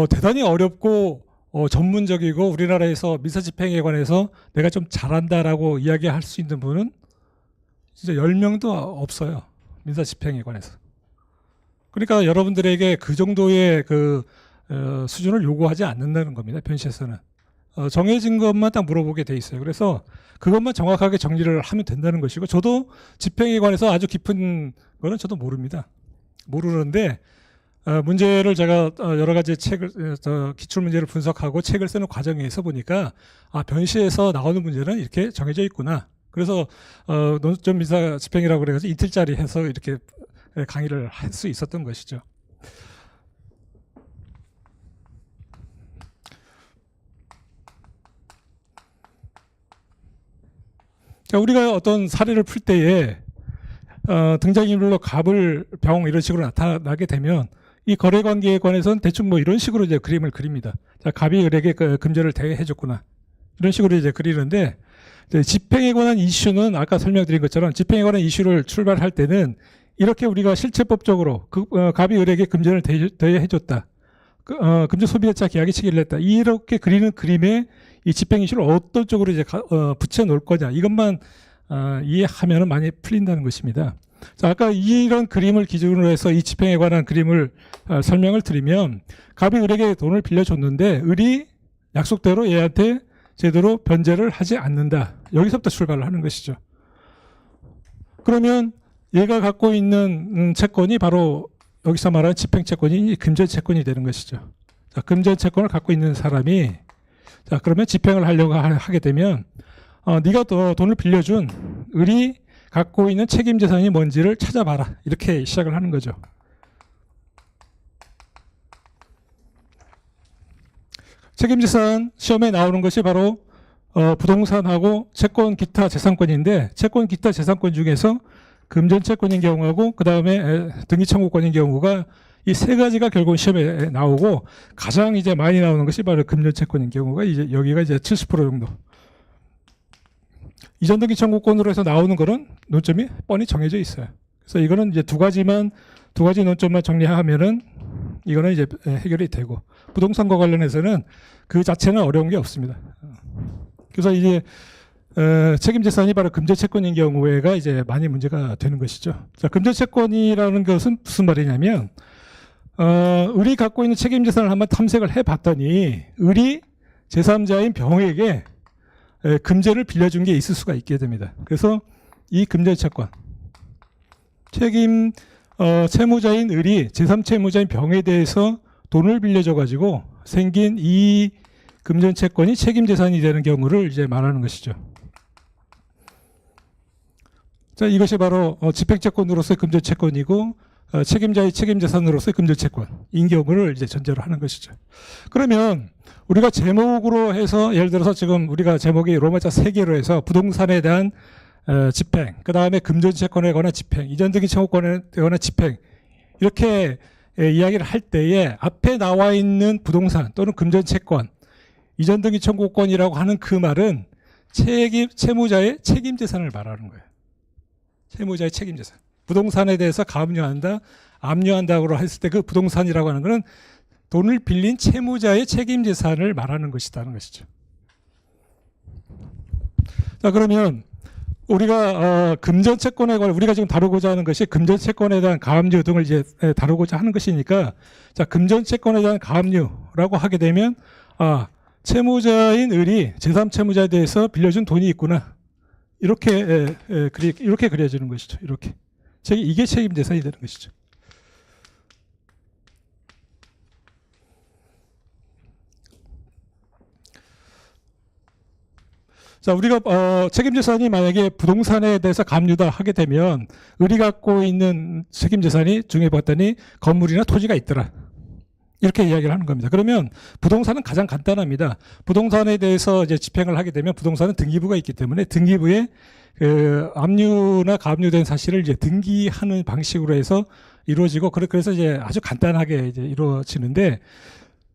대단히 어렵고 전문적이고, 우리나라에서 민사집행에 관해서 내가 좀 잘한다라고 이야기할 수 있는 분은 진짜 10명도 없어요. 민사집행에 관해서. 그러니까 여러분들에게 그 정도의 그 수준을 요구하지 않는다는 겁니다. 변시에서는 정해진 것만 딱 물어보게 돼 있어요. 그래서 그것만 정확하게 정리를 하면 된다는 것이고, 저도 집행에 관해서 아주 깊은 거는 저도 모르는데 문제를 제가 여러 가지 책을 기출 문제를 분석하고 책을 쓰는 과정에서 보니까 변시에서 나오는 문제는 이렇게 정해져 있구나. 그래서 논점 민사 집행이라고 그래가지고 이틀짜리 해서 이렇게 강의를 할 수 있었던 것이죠. 자, 우리가 어떤 사례를 풀 때에 등장인물로 갑을, 병 이런 식으로 나타나게 되면 이 거래관계에 관해서는 대충 뭐 이런 식으로 이제 그림을 그립니다. 자, 갑이 을에게 금전을 대해줬구나, 이런 식으로 이제 그리는데, 집행에 관한 이슈는 아까 설명드린 것처럼 집행에 관한 이슈를 출발할 때는 이렇게 우리가 실체법적으로 갑이 을에게 금전을 대해줬다, 금전 소비대차 계약이 체결을 했다, 이렇게 그리는 그림에 이 집행 이슈를 어떤 쪽으로 이제 붙여 놓을 거냐, 이것만 이해하면 많이 풀린다는 것입니다. 자, 아까 이런 그림을 기준으로 해서 이 집행에 관한 그림을 설명을 드리면, 갑이 을에게 돈을 빌려줬는데 을이 약속대로 얘한테 제대로 변제를 하지 않는다. 여기서부터 출발을 하는 것이죠. 그러면 얘가 갖고 있는 채권이 바로 여기서 말하는 집행채권이 금전채권이 되는 것이죠. 자, 금전채권을 갖고 있는 사람이 자 그러면 집행을 하려고 하게 되면 네가 돈을 빌려준 을이 갖고 있는 책임재산이 뭔지를 찾아봐라. 이렇게 시작을 하는 거죠. 책임재산 시험에 나오는 것이 바로 부동산하고 채권 기타 재산권인데 채권 기타 재산권 중에서 금전채권인 경우하고 그 다음에 등기청구권인 경우가 이 세 가지가 결국 시험에 나오고 가장 이제 많이 나오는 것이 바로 금전채권인 경우가 이제 여기가 이제 70% 정도. 이전 등기 청구권으로 해서 나오는 거는 논점이 뻔히 정해져 있어요. 그래서 이거는 이제 두 가지 논점만 정리하면은 이거는 이제 해결이 되고 부동산과 관련해서는 그 자체는 어려운 게 없습니다. 그래서 이제 책임재산이 바로 금전채권인 경우에가 이제 많이 문제가 되는 것이죠. 자, 금전채권이라는 것은 무슨 말이냐면 을이 갖고 있는 책임재산을 한번 탐색을 해봤더니 을이 제3자인 병에게 금전을 빌려준 게 있을 수가 있게 됩니다. 그래서 이 금전채권 채무자인 을이 제3채무자인 병에 대해서 돈을 빌려줘 가지고 생긴 이 금전채권이 책임재산이 되는 경우를 이제 말하는 것이죠. 자, 이것이 바로 집행채권으로서의 금전채권이고 책임자의 책임재산으로서의 금전채권인 경우를 이제 전제로 하는 것이죠. 그러면 우리가 제목으로 해서 예를 들어서 지금 우리가 제목이 로마자 3개로 해서 부동산에 대한 집행, 그 다음에 금전채권에 관한 집행, 이전 등기 청구권에 관한 집행 이렇게 이야기를 할 때에 앞에 나와 있는 부동산 또는 금전채권, 이전 등기 청구권이라고 하는 그 말은 채무자의 책임재산을 말하는 거예요. 채무자의 책임재산. 부동산에 대해서 가압류한다, 압류한다고 했을 때 그 부동산이라고 하는 것은 돈을 빌린 채무자의 책임재산을 말하는 것이라는 것이죠. 자, 그러면 우리가 금전채권에 관해 우리가 지금 다루고자 하는 것이 금전채권에 대한 가압류 등을 이제 다루고자 하는 것이니까 자, 금전채권에 대한 가압류라고 하게 되면 채무자인 을이 제3채무자에 대해서 빌려준 돈이 있구나. 이렇게 그려지는 것이죠. 이렇게. 이게 책임재산이 되는 것이죠. 자, 우리가 책임재산이 만약에 부동산에 대해서 가압류다 하게 되면 을이 갖고 있는 책임재산이 중에 봤더니 건물이나 토지가 있더라. 이렇게 이야기를 하는 겁니다. 그러면 부동산은 가장 간단합니다. 부동산에 대해서 이제 집행을 하게 되면 부동산은 등기부가 있기 때문에 등기부에 압류나 가압류된 사실을 이제 등기하는 방식으로 해서 이루어지고 그래서 이제 아주 간단하게 이제 이루어지는데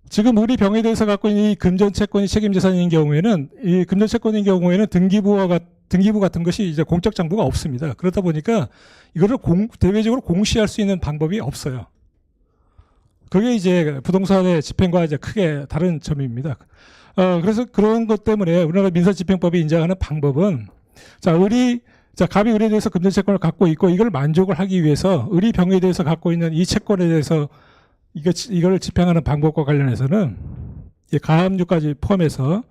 지금 우리 병에 대해서 갖고 있는 이 금전채권이 책임재산인 경우에는 이 금전채권인 경우에는 등기부 같은 것이 이제 공적 장부가 없습니다. 그러다 보니까 이거를 대외적으로 공시할 수 있는 방법이 없어요. 그게 이제 부동산의 집행과 이제 크게 다른 점입니다. 그래서 그런 것 때문에 우리나라 민사집행법이 인정하는 방법은 갑이 을에 대해서 금전채권을 갖고 있고 이걸 만족을 하기 위해서 을이 병에 대해서 갖고 있는 이 채권에 대해서 이걸 집행하는 방법과 관련해서는 가압류까지 포함해서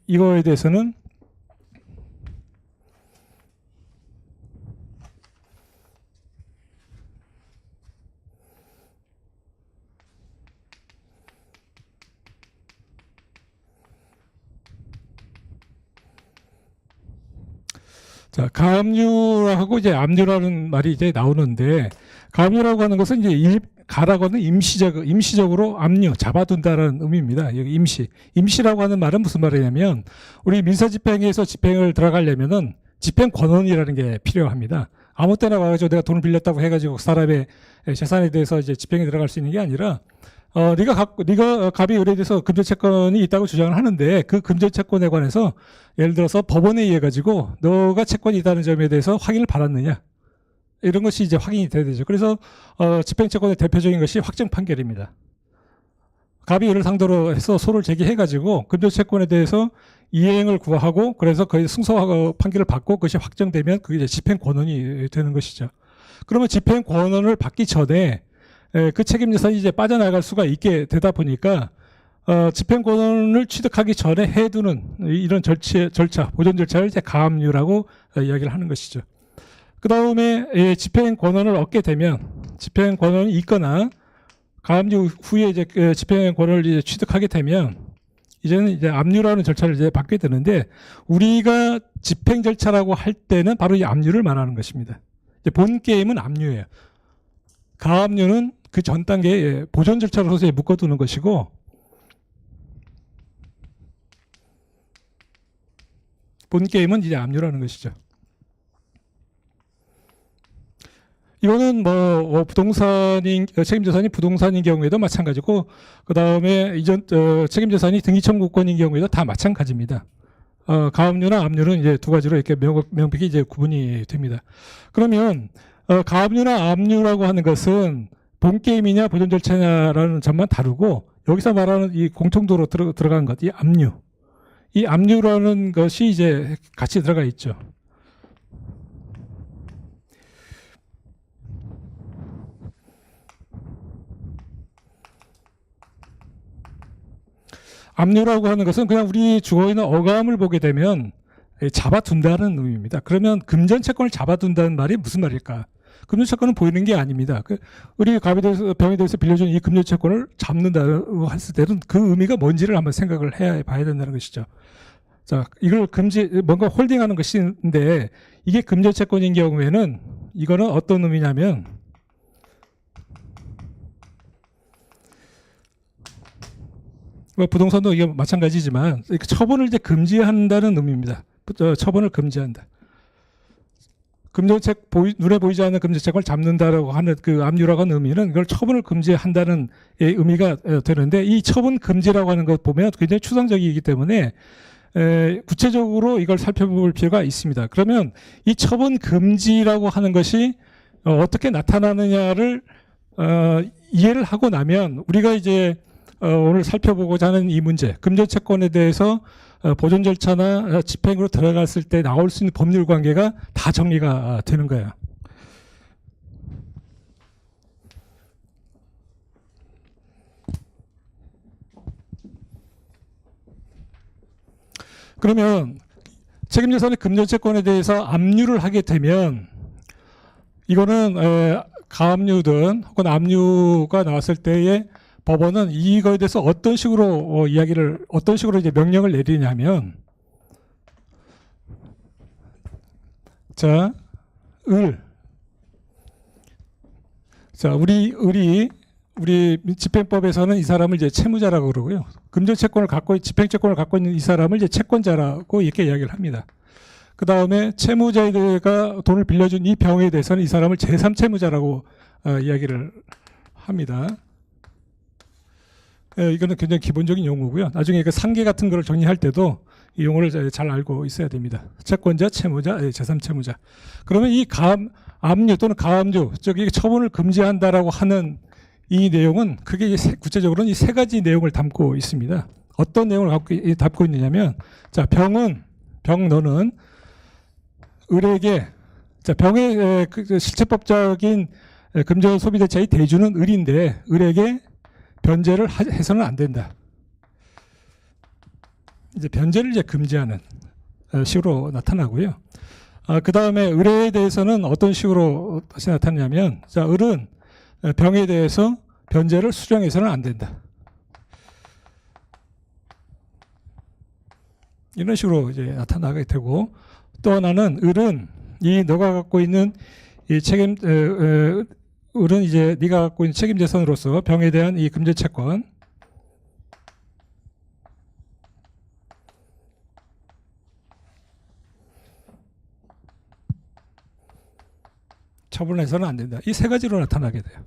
이거에 대해서는 자, 가압류하고 이제 압류라는 말이 이제 나오는데 가압류라고 하는 것은 이제 가라고 하는 임시적으로 압류, 잡아둔다는 의미입니다. 여기 임시라고 하는 말은 무슨 말이냐면 우리 민사집행에서 집행을 들어가려면은 집행 권한이라는 게 필요합니다. 아무 때나 와가지고 내가 돈을 빌렸다고 해가지고 사람의 재산에 대해서 이제 집행에 들어갈 수 있는 게 아니라 네가 갑이 을에 대해서 금전채권이 있다고 주장을 하는데 그 금전채권에 관해서 예를 들어서 법원에 의해 가지고 너가 채권이 있다는 점에 대해서 확인을 받았느냐 이런 것이 이제 확인이 돼야 되죠. 그래서 집행채권의 대표적인 것이 확정 판결입니다. 갑이 을을 상대로 해서 소를 제기해 가지고 금전채권에 대해서 이행을 구하고 그래서 거의 승소 판결을 받고 그것이 확정되면 그게 이제 집행 권한이 되는 것이죠. 그러면 집행 권한을 받기 전에 그 책임재산이 이제 빠져나갈 수가 있게 되다 보니까 집행권을 취득하기 전에 해두는 이런 절차, 보존 절차를 이제 가압류라고 이야기를 하는 것이죠. 그 다음에 집행권을 얻게 되면 집행권을 있거나 가압류 후에 이제 집행권을 이제 취득하게 되면 이제는 이제 압류라는 절차를 이제 받게 되는데 우리가 집행 절차라고 할 때는 바로 이 압류를 말하는 것입니다. 이제 본 게임은 압류예요. 가압류는 그 전 단계에 보존 절차로서 묶어두는 것이고 본 게임은 이제 압류라는 것이죠. 이거는 뭐 부동산인 책임자산이 부동산인 경우에도 마찬가지고 그 다음에 이전 책임자산이 등기청구권인 경우에도 다 마찬가지입니다. 가압류나 압류는 이제 두 가지로 이렇게 명백히 이제 구분이 됩니다. 그러면 가압류나 압류라고 하는 것은 본 게임이냐 보존 절차냐라는 점만 다르고 여기서 말하는 이 공통도로 들어간 것, 이 압류, 이 압류라는 것이 이제 같이 들어가 있죠. 압류라고 하는 것은 그냥 우리 주어에 있는 어감을 보게 되면 잡아둔다는 의미입니다. 그러면 금전채권을 잡아둔다는 말이 무슨 말일까? 금전채권은 보이는 게 아닙니다. 우리 갑에 대해서 병에 대해서 빌려준 이 금전채권을 잡는다고 했을 때는 그 의미가 뭔지를 한번 생각을 해야 봐야 된다는 것이죠. 자, 이걸 뭔가 홀딩하는 것인데 이게 금전채권인 경우에는 이거는 어떤 의미냐면 부동산도 이게 마찬가지지만 처분을 이제 금지한다는 의미입니다. 처분을 금지한다. 금전책 눈에 보이지 않는 금전책을 잡는다라고 하는 그 압류라고 하는 의미는 이걸 처분을 금지한다는 의미가 되는데 이 처분 금지라고 하는 것 보면 굉장히 추상적이기 때문에 구체적으로 이걸 살펴볼 필요가 있습니다. 그러면 이 처분 금지라고 하는 것이 어떻게 나타나느냐를 이해를 하고 나면 우리가 이제 오늘 살펴보고자 하는 이 문제, 금전채권에 대해서 보존 절차나 집행으로 들어갔을 때 나올 수 있는 법률 관계가 다 정리가 되는 거예요. 그러면 책임자산의 금전채권에 대해서 압류를 하게 되면 이거는 가압류든 혹은 압류가 나왔을 때에 법원은 이거에 대해서 어떤 식으로 어떤 식으로 이제 명령을 내리냐면, 자, 우리 집행법에서는 이 사람을 이제 채무자라고 그러고요. 집행채권을 갖고 있는 이 사람을 이제 채권자라고 이렇게 이야기를 합니다. 그 다음에 채무자가 돈을 빌려준 이 병에 대해서는 이 사람을 제3채무자라고 이야기를 합니다. 이거는 굉장히 기본적인 용어고요. 나중에 그 상계 같은 걸 정리할 때도 이 용어를 잘 알고 있어야 됩니다. 채권자, 채무자, 제3채무자. 그러면 이 압류 또는 가압류, 처분을 금지한다라고 하는 이 내용은 그게 구체적으로는 이 세 가지 내용을 담고 있습니다. 어떤 내용을 담고 있느냐면, 자, 너는 을에게, 자, 병의 실체법적인 금전 소비대차의 대주는 을인데 을에게 변제를 해서는 안 된다. 이제 변제를 이제 금지하는 식으로 나타나고요. 그 다음에 을에 대해서는 어떤 식으로 다시 나타나냐면, 자, 을은 병에 대해서 변제를 수령해서는 안 된다. 이런 식으로 이제 나타나게 되고, 또 하나는 을은 너가 갖고 있는 이 을은 이제 네가 갖고 있는 책임재산으로서 병에 대한 이 금전채권, 처분해서는 안 된다. 이 세 가지로 나타나게 돼요.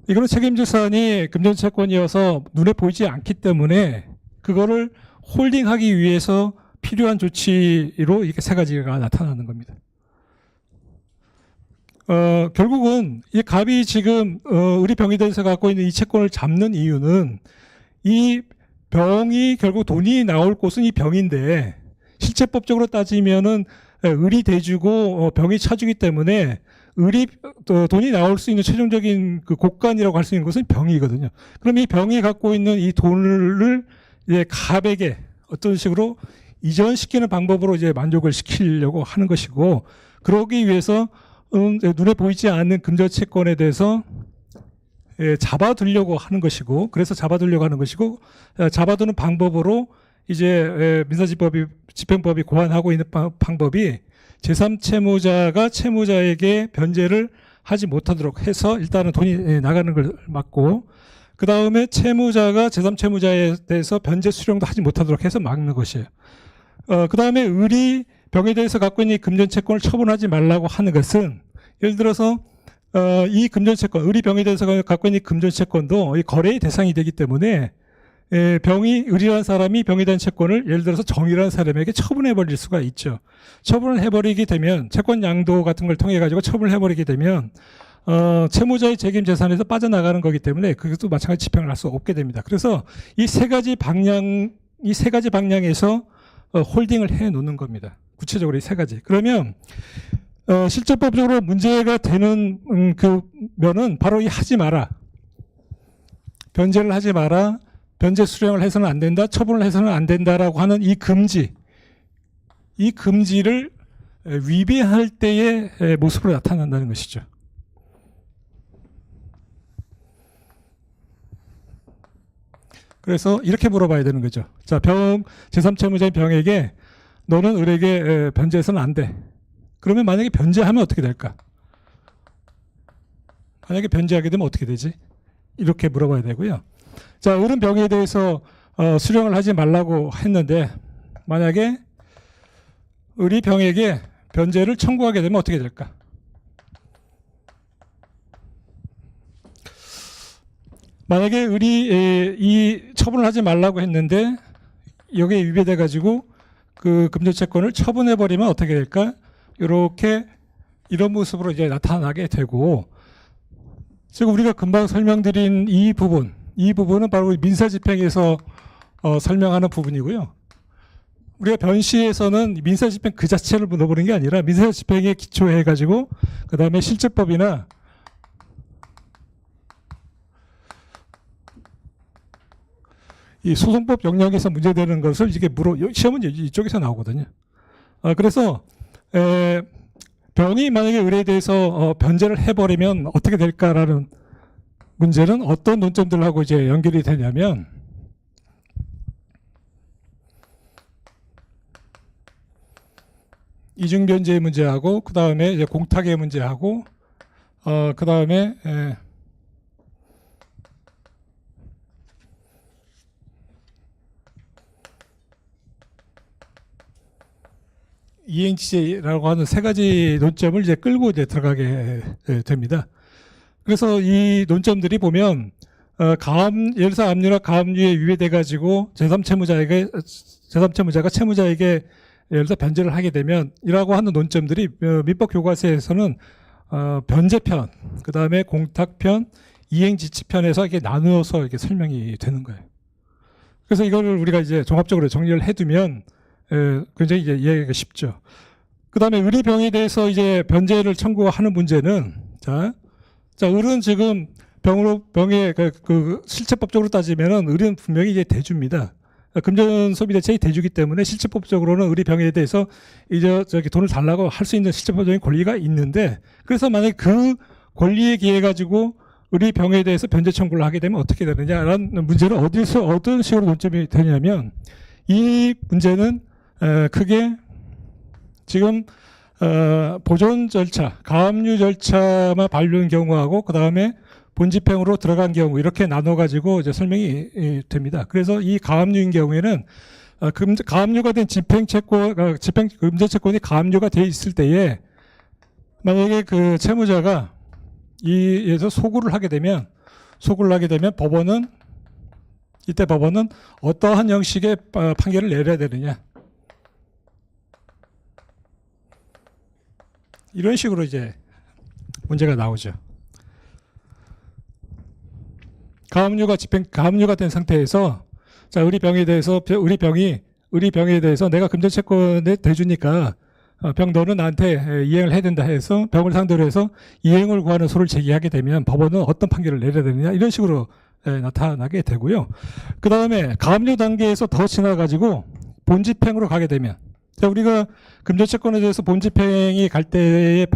이거는 책임재산이 금전채권이어서 눈에 보이지 않기 때문에 그거를 홀딩하기 위해서 필요한 조치로 이렇게 세 가지가 나타나는 겁니다. 결국은 이 갑이 지금 우리 병에 대해서 갖고 있는 이 채권을 잡는 이유는 이 병이 결국 돈이 나올 곳은 이 병인데 실체법적으로 따지면은 을이 대주고 병이 차주기 때문에 또 돈이 나올 수 있는 최종적인 그 곳간이라고 할 수 있는 것은 병이거든요. 그럼 이 병이 갖고 있는 이 돈을 이제 갑에게 어떤 식으로 이전시키는 방법으로 이제 만족을 시키려고 하는 것이고, 그러기 위해서 눈에 보이지 않는 금전채권에 대해서 잡아두려고 하는 것이고, 그래서 잡아두려고 하는 것이고, 잡아두는 방법으로 이제 집행법이 고안하고 있는 방법이 제3채무자가 채무자에게 변제를 하지 못하도록 해서 일단은 돈이 나가는 걸 막고, 그 다음에 채무자가 제3채무자에 대해서 변제 수령도 하지 못하도록 해서 막는 것이에요. 그 다음에 의리 병에 대해서 갖고 있는 금전채권을 처분하지 말라고 하는 것은, 예를 들어서 이 금전채권, 의리 병에 대해서 갖고 있는 금전채권도 이 거래의 대상이 되기 때문에 의리라는 사람이 병에 대한 채권을 예를 들어서 정의라는 사람에게 처분해 버릴 수가 있죠. 처분을 해버리게 되면, 채권 양도 같은 걸 통해 가지고 처분을 해버리게 되면 채무자의 책임 재산에서 빠져나가는 거기 때문에 그것도 마찬가지 집행을 할 수 없게 됩니다. 그래서 이 세 가지 방향에서 홀딩을 해 놓는 겁니다. 구체적으로 이 세 가지. 그러면 실제법적으로 문제가 되는 그 면은 바로 이 하지 마라, 변제를 하지 마라, 변제 수령을 해서는 안 된다, 처분을 해서는 안 된다라고 하는 이 금지를 위배할 때의 모습으로 나타난다는 것이죠. 그래서 이렇게 물어봐야 되는 거죠. 자, 제3채무자인 병에게 너는 을에게 변제해서는 안 돼. 그러면 만약에 변제하면 어떻게 될까? 만약에 변제하게 되면 어떻게 되지? 이렇게 물어봐야 되고요. 자, 을은 병에 대해서 수령을 하지 말라고 했는데, 만약에 을이 병에게 변제를 청구하게 되면 어떻게 될까? 만약에 을이 이 처분을 하지 말라고 했는데 여기에 위배돼 가지고 그 금전채권을 처분해 버리면 어떻게 될까? 이런 모습으로 이제 나타나게 되고, 지금 우리가 금방 설명드린 이 부분은 바로 민사집행에서 설명하는 부분이고요. 우리가 변시에서는 민사집행 그 자체를 물어보는 게 아니라 민사집행에 기초해 가지고 그 다음에 실제법이나 이 소송법 영역에서 문제되는 것을 이게 시험은 이쪽에서 나오거든요. 그래서 병이 만약에 을에 대해서 변제를 해버리면 어떻게 될까라는 문제는 어떤 논점들하고 이제 연결이 되냐면, 이중변제의 문제하고 그 다음에 이제 공탁의 문제하고 그 다음에 이행지제라고 하는 세 가지 논점을 이제 끌고 이제 들어가게 됩니다. 그래서 이 논점들이 보면 예를 들어서 압류나 가압류에 위배돼 가지고 제3채무자가 채무자에게 예를 들어 변제를 하게 되면 이라고 하는 논점들이 민법 교과서에서는 변제편, 그 다음에 공탁편, 이행지치편에서 이게 나누어서 이렇게 설명이 되는 거예요. 그래서 이거를 우리가 이제 종합적으로 정리를 해두면 굉장히 이제 이해하기가 쉽죠. 그 다음에 의리병에 대해서 이제 변제를 청구하는 문제는, 자, 을은 지금 병의 그 실체법적으로 따지면은 을은 분명히 이제 대주입니다. 금전소비대책이 대주기 때문에 실체법적으로는 의리 병에 대해서 이제 돈을 달라고 할 수 있는 실체법적인 권리가 있는데, 그래서 만약에 그 권리에 기해 가지고 의리 병에 대해서 변제 청구를 하게 되면 어떻게 되느냐라는 문제는 어떤 식으로 논점이 되냐면, 이 문제는 크게 지금 보존 절차, 가압류 절차만 반려한 경우하고 그 다음에 본집행으로 들어간 경우 이렇게 나눠가지고 이제 설명이 됩니다. 그래서 이 가압류인 경우에는 가압류가 된 금전채권이 가압류가 되어 있을 때에 만약에 그 채무자가 이에서 소구를 하게 되면 이때 법원은 어떠한 형식의 판결을 내려야 되느냐, 이런 식으로 이제 문제가 나오죠. 가압류가 된 상태에서, 자, 의리 병에 대해서 내가 금전채권에 대주니까 병 너는 나한테 이행을 해야 된다 해서 병을 상대로 해서 이행을 구하는 소를 제기하게 되면 법원은 어떤 판결을 내려야 되느냐 이런 식으로 나타나게 되고요. 그 다음에 가압류 단계에서 더 지나가지고 본집행으로 가게 되면, 자, 우리가 금전채권에 대해서 본집행이 갈 때의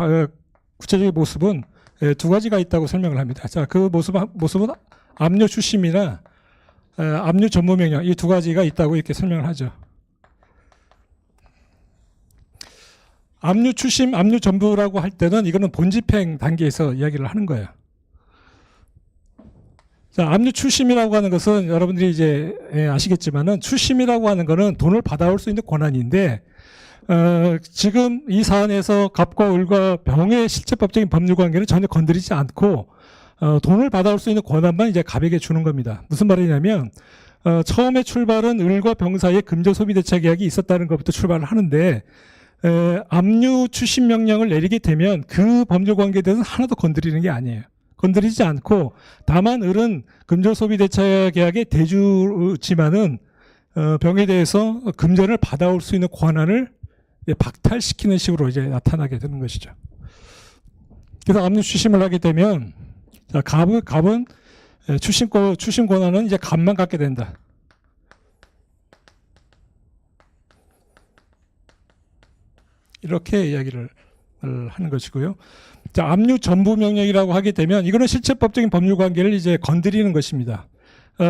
구체적인 모습은 두 가지가 있다고 설명을 합니다. 자, 그 모습은 압류 추심이나 압류 전무명령 이 두 가지가 있다고 이렇게 설명을 하죠. 압류 추심, 압류 전부라고 할 때는 이거는 본집행 단계에서 이야기를 하는 거예요. 자, 압류 추심이라고 하는 것은 여러분들이 이제 아시겠지만은 추심이라고 하는 거는 돈을 받아올 수 있는 권한인데 지금 이 사안에서 갑과 을과 병의 실제법적인 법률 관계는 전혀 건드리지 않고 돈을 받아올 수 있는 권한만 이제 갑에게 주는 겁니다. 무슨 말이냐면 처음에 출발은 을과 병 사이에 금전 소비 대차 계약이 있었다는 것부터 출발을 하는데 압류 추심 명령을 내리게 되면 그 법률 관계에 대해서는 하나도 건드리는 게 아니에요. 건드리지 않고 다만 을은 금전 소비 대차 계약의 대주지만은 병에 대해서 금전을 받아올 수 있는 권한을 박탈시키는 식으로 이제 나타나게 되는 것이죠. 그래서 압류 추심을 하게 되면 자, 갑은 추심 권한은 이제 갑만 갖게 된다. 이렇게 이야기를 하는 것이고요. 자, 압류 전부 명령이라고 하게 되면 이거는 실체법적인 법률 관계를 이제 건드리는 것입니다.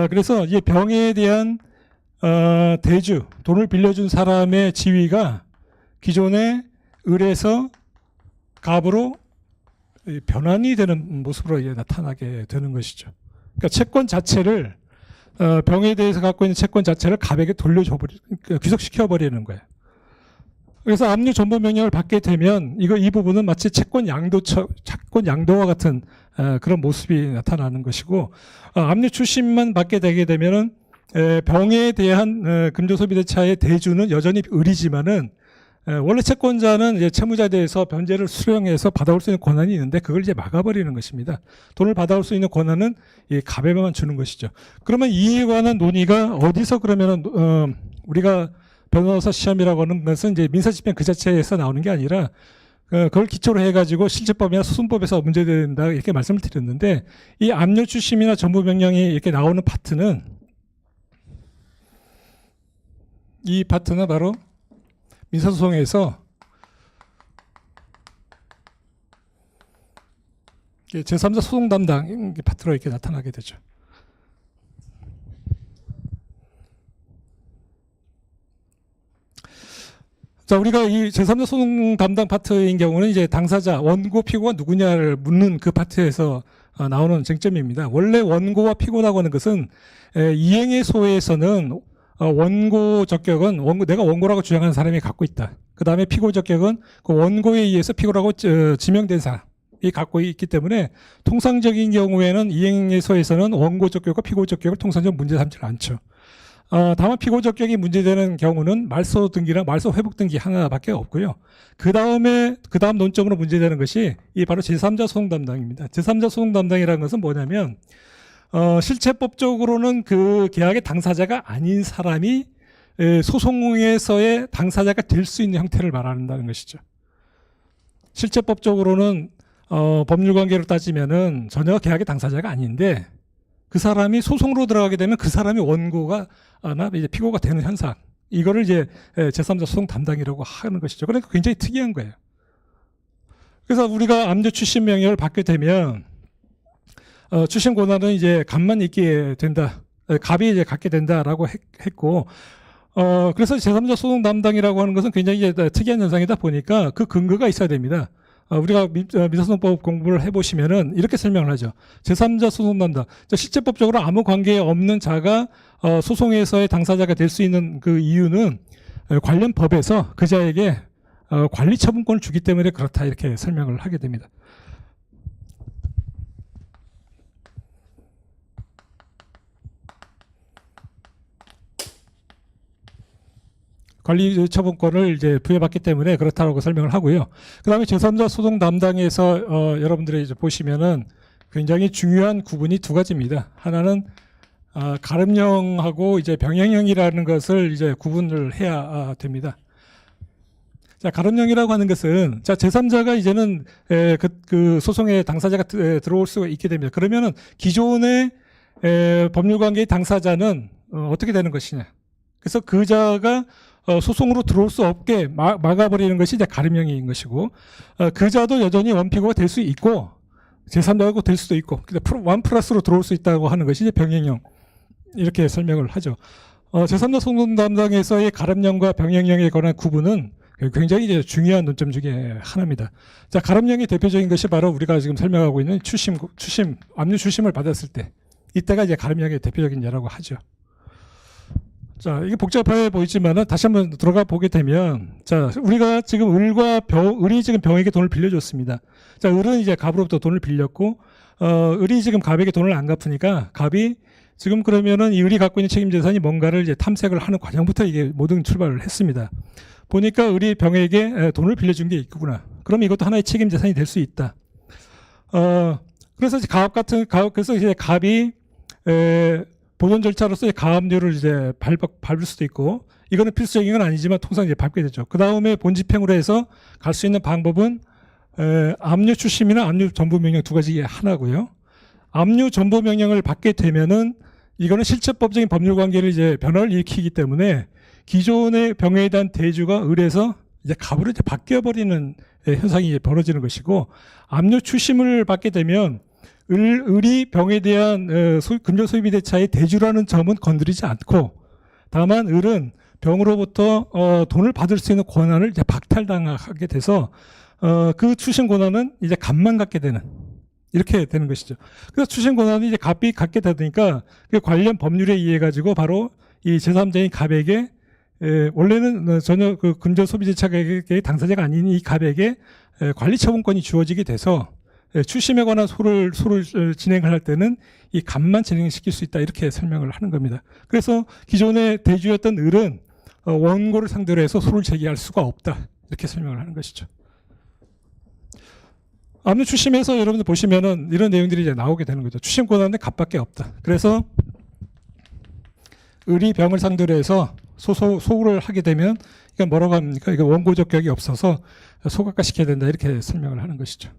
그래서 이 병에 대한 대주, 돈을 빌려준 사람의 지위가 기존의 을에서 갑으로 변환이 되는 모습으로 이제 나타나게 되는 것이죠. 그러니까 채권 자체를 병에 대해서 갖고 있는 채권 자체를 갑에게 귀속시켜 버리는 거예요. 그래서 압류 전부 명령을 받게 되면 이 부분은 마치 채권 양도와 같은 그런 모습이 나타나는 것이고, 압류 추심만 받게 되게 되면은 병에 대한 금전 소비 대차의 대주는 여전히 을이지만은 원래 채권자는 이제 채무자에 대해서 변제를 수령해서 받아올 수 있는 권한이 있는데 그걸 이제 막아버리는 것입니다. 돈을 받아올 수 있는 권한은 이 갑에만 주는 것이죠. 그러면 이에 관한 논의가 어디서 그러면은 우리가 변호사 시험이라고 하는 것은 이제 민사집행 그 자체에서 나오는 게 아니라 그걸 기초로 해가지고 실제법이나 소송법에서 문제된다 이렇게 말씀을 드렸는데, 이 압류 추심이나 전부 명령이 이렇게 나오는 파트는 이 파트는 바로 민사소송에서 제3자 소송 담당 파트로 이렇게 나타나게 되죠. 자, 우리가 이 제3자 소송 담당 파트인 경우는 이제 당사자, 원고, 피고가 누구냐를 묻는 그 파트에서 나오는 쟁점입니다. 원래 원고와 피고라고 하는 것은 이행의 소에서는 원고 적격은 내가 원고라고 주장하는 사람이 갖고 있다. 그 다음에 피고 적격은 그 원고에 의해서 피고라고 지명된 사람이 갖고 있기 때문에 통상적인 경우에는 이행의 소에서는 원고 적격과 피고 적격을 통상적으로 문제 삼지 않죠. 다만 피고 적격이 문제되는 경우는 말소 등기랑 말소 회복 등기 하나밖에 없고요. 그 다음 논점으로 문제되는 것이 이 바로 제3자 소송 담당입니다. 제3자 소송 담당이라는 것은 뭐냐면 실체법적으로는 그 계약의 당사자가 아닌 사람이 소송에서의 당사자가 될 수 있는 형태를 말한다는 것이죠. 실체법적으로는 법률관계로 따지면은 전혀 계약의 당사자가 아닌데 그 사람이 소송으로 들어가게 되면 그 사람이 원고가 이제 피고가 되는 현상, 이거를 이제 제3자 소송 담당이라고 하는 것이죠. 그러니까 굉장히 특이한 거예요. 그래서 우리가 압류 추심 명령을 받게 되면 추심 권한은 이제 갑만 있게 된다, 갑이 이제 갖게 된다라고 했고, 그래서 제3자 소송 담당이라고 하는 것은 굉장히 이제 특이한 현상이다 보니까 그 근거가 있어야 됩니다. 우리가 민사소송법 공부를 해보시면은 이렇게 설명을 하죠. 제3자 소송 담당. 실제법적으로 아무 관계 없는 자가 소송에서의 당사자가 될 수 있는 그 이유는 관련 법에서 그 자에게 관리 처분권을 주기 때문에 그렇다, 이렇게 설명을 하게 됩니다. 관리 처분권을 이제 부여받기 때문에 그렇다고 설명을 하고요. 그 다음에 제3자 소송 담당에서 여러분들이 이제 보시면은 굉장히 중요한 구분이 두 가지입니다. 하나는 가름형하고 이제 병행형이라는 것을 이제 구분을 해야 됩니다. 자, 가름령이라고 하는 것은 자, 제3자가 이제는 그 소송의 당사자가 들어올 수가 있게 됩니다. 그러면은 기존의 법률 관계의 당사자는 어떻게 되는 것이냐? 그래서 그 자가 소송으로 들어올 수 없게 막아버리는 것이 이제 가름령인 것이고, 그 자도 여전히 원피고가 될 수 있고 제3자가 될 수도 있고, 원 플러스로 들어올 수 있다고 하는 것이 이제 병행령, 이렇게 설명을 하죠. 제3자 소송 담당에서의 가름령과 병행령에 관한 구분은 굉장히 이제 중요한 논점 중에 하나입니다. 자, 가름령의 대표적인 것이 바로 우리가 지금 설명하고 있는 압류 추심을 받았을 때, 이때가 이제 가름령의 대표적인 예라고 하죠. 자, 이게 복잡해 보이지만은 다시 한번 들어가 보게 되면, 자, 우리가 지금 을이 지금 병에게 돈을 빌려줬습니다. 자, 을은 이제 갑으로부터 돈을 빌렸고, 을이 지금 갑에게 돈을 안 갚으니까 갑이 지금 그러면은 이 을이 갖고 있는 책임 재산이 뭔가를 이제 탐색을 하는 과정부터 이게 모든 출발을 했습니다. 보니까 을이 병에게 돈을 빌려준 게 있구나. 그럼 이것도 하나의 책임 재산이 될 수 있다. 그래서 이제 그래서 이제 갑이 보존 절차로서 가압류를 이제 밟을 수도 있고, 이거는 필수적인 건 아니지만 통상 이제 밟게 되죠. 그 다음에 본집행으로 해서 갈 수 있는 방법은 압류 추심이나 압류 전부 명령 두 가지 중에 하나고요. 압류 전부 명령을 받게 되면은 이거는 실체법적인 법률 관계를 이제 변화를 일으키기 때문에 기존의 병에 대한 대주가 을에서 이제 갑으로 이제 바뀌어 버리는 현상이 이제 벌어지는 것이고, 압류 추심을 받게 되면 을이 병에 대한 금전 소유비 대차의 대주라는 점은 건드리지 않고, 다만 을은 병으로부터 돈을 받을 수 있는 권한을 이제 박탈당하게 돼서 그 추심 권한은 이제 갑만 갖게 되는, 이렇게 되는 것이죠. 그래서 추심 권한이 이제 갑이 갖게 되니까 그 관련 법률에 의해 가지고 바로 이 제3자인 갑에게 원래는 전혀 그 금전 소비 대차의 당사자가 아닌 이 갑에게 관리 처분권이 주어지게 돼서 추심에 관한 소를 진행을 할 때는 이 갑만 진행시킬 수 있다, 이렇게 설명을 하는 겁니다. 그래서 기존의 대주였던 을은 원고를 상대로 해서 소를 제기할 수가 없다, 이렇게 설명을 하는 것이죠. 압류 추심에서 여러분들 보시면은 이런 내용들이 이제 나오게 되는 거죠. 추심 권한은 갑밖에 없다. 그래서 을이 병을 상대로 해서 소를 하게 되면 이건 뭐라고 합니까? 이거 원고적 격이 없어서 소각화시켜야 된다, 이렇게 설명을 하는 것이죠.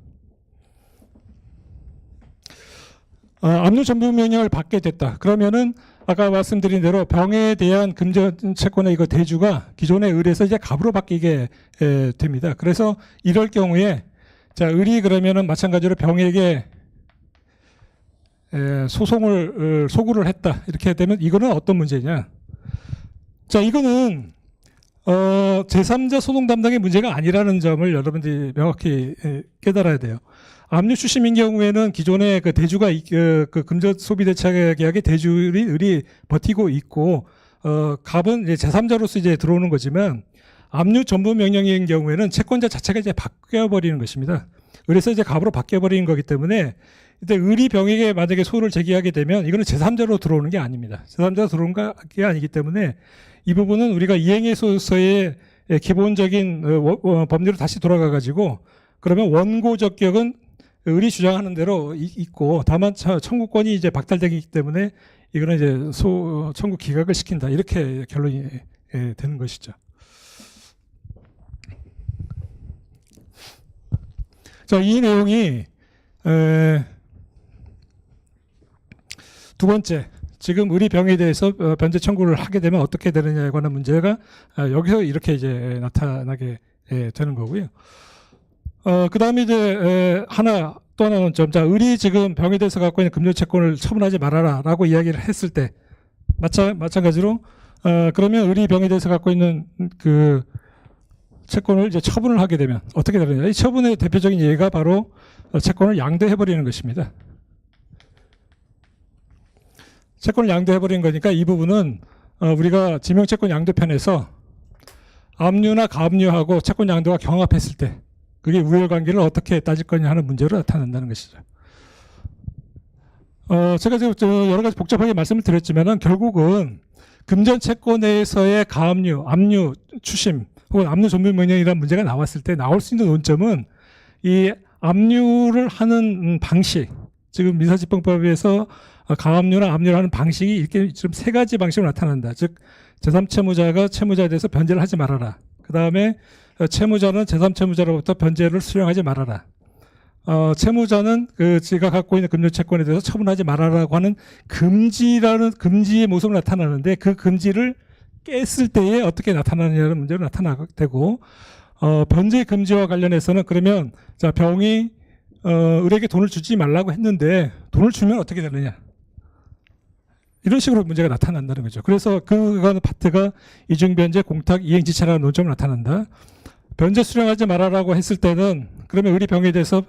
압류 전부 명령을 받게 됐다. 그러면은 아까 말씀드린 대로 병에 대한 금전 채권의 이거 대주가 기존의 을에서 이제 갑으로 바뀌게 됩니다. 그래서 이럴 경우에 자, 을이 그러면은 마찬가지로 병에게 소구를 했다, 이렇게 되면 이거는 어떤 문제냐? 자, 이거는 제3자 소송 담당의 문제가 아니라는 점을 여러분들이 명확히 깨달아야 돼요. 압류 추심인 경우에는 기존의 그 대주가 그 금전 소비 대차 계약의 대주를 을이 버티고 있고, 갑은 이제 제3자로서 이제 들어오는 거지만, 압류 전부 명령인 경우에는 채권자 자체가 이제 바뀌어 버리는 것입니다. 그래서 이제 갑으로 바뀌어 버리는 거기 때문에 이때 을이 병에게 만약에 소를 제기하게 되면 이거는 제3자로 들어오는 게 아닙니다. 제3자로 들어오는 게 아니기 때문에 이 부분은 우리가 이행해소서의 기본적인 법률로 다시 돌아가 가지고, 그러면 원고 적격은 을이 주장하는 대로 있고, 다만 청구권이 이제 박탈되기 때문에 이거는 이제 청구 기각을 시킨다, 이렇게 결론이 되는 것이죠. 자, 이 내용이 두 번째, 지금 을이 병에 대해서 변제 청구를 하게 되면 어떻게 되느냐에 관한 문제가 여기서 이렇게 이제 나타나게 되는 거고요. 그 다음에 이제 또 하나 논점. 자, 을이 지금 병에 대해서 갖고 있는 금전 채권을 처분하지 말아라 라고 이야기를 했을 때, 마찬가지로 그러면 을이 병에 대해서 갖고 있는 그 채권을 이제 처분을 하게 되면 어떻게 되느냐. 이 처분의 대표적인 예가 바로 채권을 양도해버리는 것입니다. 채권을 양도해버리는 거니까 이 부분은 우리가 지명채권 양도편에서 압류나 가압류하고 채권 양도가 경합했을 때 그게 우열관계를 어떻게 따질 거냐 하는 문제로 나타난다는 것이죠. 제가 지금 여러 가지 복잡하게 말씀을 드렸지만은 결국은 금전채권에서의 가압류, 압류, 추심 혹은 압류 전부 명령이라는 문제가 나왔을 때 나올 수 있는 논점은 이 압류를 하는 방식, 지금 민사집행법에서 가압류나 압류를 하는 방식이 이렇게 지금 세 가지 방식으로 나타난다. 즉 제3채무자가 채무자에 대해서 변제를 하지 말아라. 그 다음에 채무자는 제3채무자로부터 변제를 수령하지 말아라. 채무자는 지가 갖고 있는 금융채권에 대해서 처분하지 말아라고 하는 금지의 모습으로 나타나는데 그 금지를 깼을 때에 어떻게 나타나느냐는 문제로 나타나되고 변제 금지와 관련해서는 그러면 자 병이 을에게 돈을 주지 말라고 했는데 돈을 주면 어떻게 되느냐 이런 식으로 문제가 나타난다는 거죠. 그래서 그거는 파트가 이중변제 공탁 이행지체라는 논점으로 나타난다. 변제 수령하지 말아라고 했을 때는 그러면 을이 병에 대해서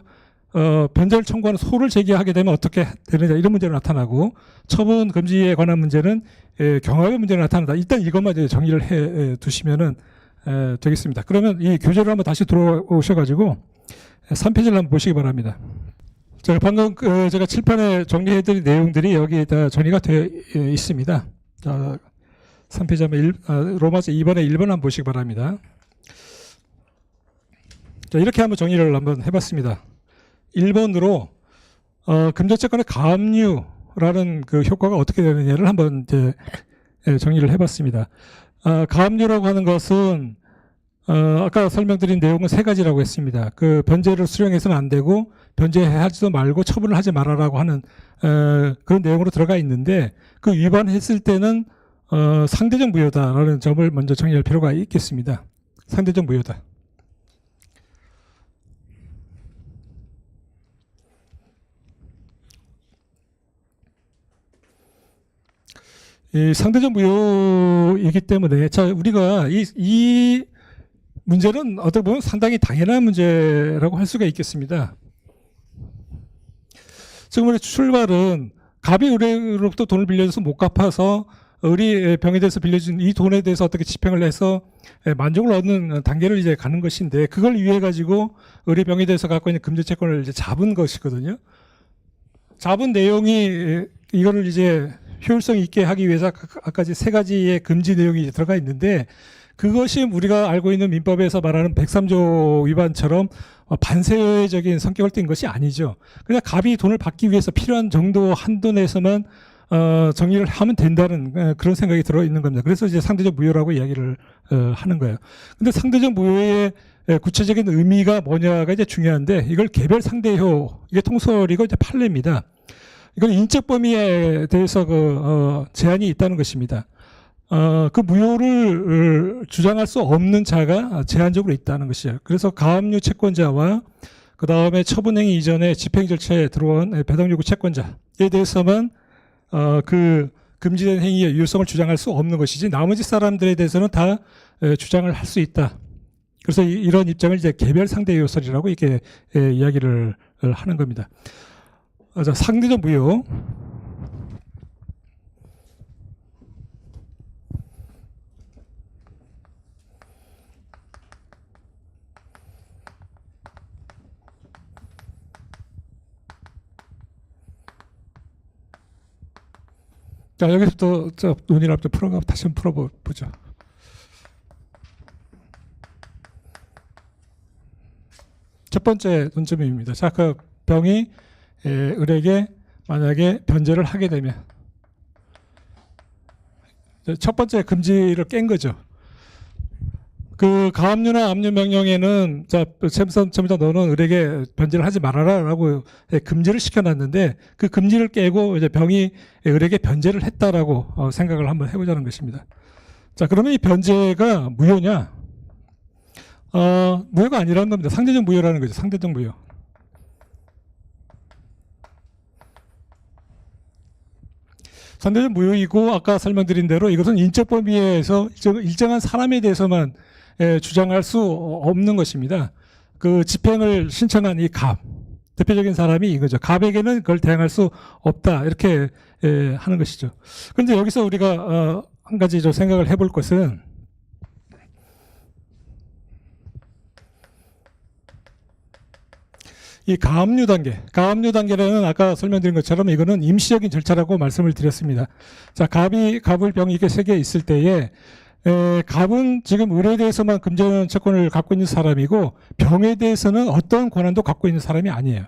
변제를 청구하는 소를 제기하게 되면 어떻게 되느냐 이런 문제로 나타나고 처분 금지에 관한 문제는 경합의 문제로 나타난다. 일단 이것만 이제 정리를 해 두시면은 되겠습니다. 그러면 이 교재를 한번 다시 들어오셔가지고 3페이지를 한번 보시기 바랍니다. 제가 방금 제가 7편에 정리해드린 내용들이 여기에 다 정리가 되어 있습니다. 자, 3페이지 한번 로마서 2번에 1번 한번 보시기 바랍니다. 자, 이렇게 한번 정리를 한번 해봤습니다. 1번으로 금전채권의 가압류라는 그 효과가 어떻게 되느냐를 한번 이제 정리를 해봤습니다. 가압류라고 하는 것은 아까 설명드린 내용은 세 가지라고 했습니다. 그 변제를 수령해서는 안 되고 변제하지도 말고 처분을 하지 말아라고 하는 그런 내용으로 들어가 있는데 그 위반했을 때는 상대적 무효다라는 점을 먼저 정리할 필요가 있겠습니다. 상대적 무효다. 이 상대적 무효이기 때문에 자 우리가 이 문제는 어떻게 보면 상당히 당연한 문제라고 할 수가 있겠습니다. 지금 우리 출발은 갑이 을로부터 돈을 빌려줘서 못 갚아서 을이 병에 대해서 빌려준 이 돈에 대해서 어떻게 집행을 해서 만족을 얻는 단계를 이제 가는 것인데 그걸 위해 가지고 을이 병에 대해서 갖고 있는 금전채권을 이제 잡은 것이거든요. 잡은 내용이 이거를 이제 효율성 있게 하기 위해서 아까 세 가지의 금지 내용이 들어가 있는데 그것이 우리가 알고 있는 민법에서 말하는 103조 위반처럼 반세적인 성격을 띈 것이 아니죠. 그냥 갑이 돈을 받기 위해서 필요한 정도 한도 내에서만 정리를 하면 된다는 그런 생각이 들어있는 겁니다. 그래서 이제 상대적 무효라고 이야기를 하는 거예요. 근데 상대적 무효의 구체적인 의미가 뭐냐가 이제 중요한데 이걸 개별 상대효, 이게 통설이고 이제 판례입니다. 이건 인적 범위에 대해서 제한이 있다는 것입니다. 그 무효를 주장할 수 없는 자가 제한적으로 있다는 것이에요. 그래서 가압류 채권자와 그 다음에 처분행위 이전에 집행 절차에 들어온 배당요구 채권자에 대해서만 그 금지된 행위의 유효성을 주장할 수 없는 것이지 나머지 사람들에 대해서는 다 주장을 할 수 있다. 그래서 이런 입장을 이제 개별 상대 요설이라고 이렇게 이야기를 하는 겁니다. 자, 상대적 무효. 자, 여기서부터 논의를 다시 한번 풀어보죠. 첫 번째 논점입니다. 자, 그 병이 을에게 만약에 변제를 하게 되면 첫 번째 금지를 깬 거죠. 그 가압류나 압류 명령에는 자, 채무자 너는 을에게 변제를 하지 말아라라고 금지를 시켜놨는데 그 금지를 깨고 이제 병이 을에게 변제를 했다라고 생각을 한번 해보자는 것입니다. 자, 그러면 이 변제가 무효냐? 무효가 아니라는 겁니다. 상대적 무효라는 거죠. 상대적 무효. 상대적 무효이고 아까 설명드린 대로 이것은 인적 범위에서 일정한 사람에 대해서만 주장할 수 없는 것입니다. 그 집행을 신청한 이 갑, 대표적인 사람이 이거죠. 갑에게는 그걸 대항할 수 없다 이렇게 하는 것이죠. 그런데 여기서 우리가 한 가지 좀 생각을 해볼 것은 이 가압류 단계라는 아까 설명드린 것처럼 이거는 임시적인 절차라고 말씀을 드렸습니다. 자, 갑을 병이 이렇게 세 개 있을 때에 갑은 지금 을에 대해서만 금전 채권을 갖고 있는 사람이고 병에 대해서는 어떤 권한도 갖고 있는 사람이 아니에요.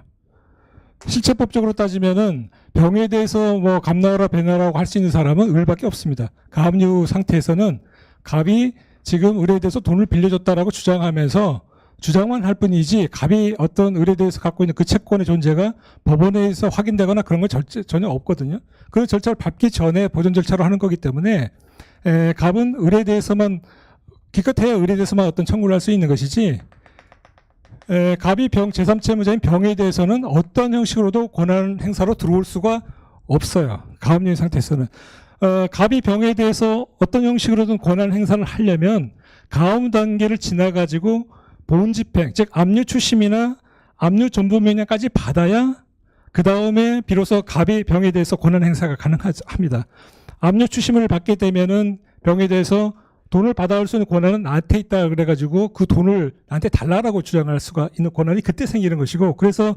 실체법적으로 따지면은 병에 대해서 뭐 값 나와라 배 나와라고 할 수 있는 사람은 을밖에 없습니다. 가압류 상태에서는 갑이 지금 을에 대해서 돈을 빌려줬다라고 주장하면서 주장만 할 뿐이지 갑이 어떤 을에 대해서 갖고 있는 그 채권의 존재가 법원에서 확인되거나 그런 건 전혀 없거든요. 그 절차를 밟기 전에 보존 절차로 하는 거기 때문에 갑은 을에 대해서만 기껏해야 을에 대해서만 어떤 청구를 할 수 있는 것이지 갑이 제3채무자인 병에 대해서는 어떤 형식으로도 권한 행사로 들어올 수가 없어요. 가압류인 상태에서는. 갑이 병에 대해서 어떤 형식으로든 권한 행사를 하려면 가압 단계를 지나가지고 본집행, 즉 압류 추심이나 압류 전부 명령까지 받아야 그 다음에 비로소 갑이 병에 대해서 권한 행사가 가능합니다. 압류 추심을 받게 되면은 병에 대해서 돈을 받아올 수 있는 권한은 나한테 있다 그래가지고 그 돈을 나한테 달라라고 주장할 수가 있는 권한이 그때 생기는 것이고, 그래서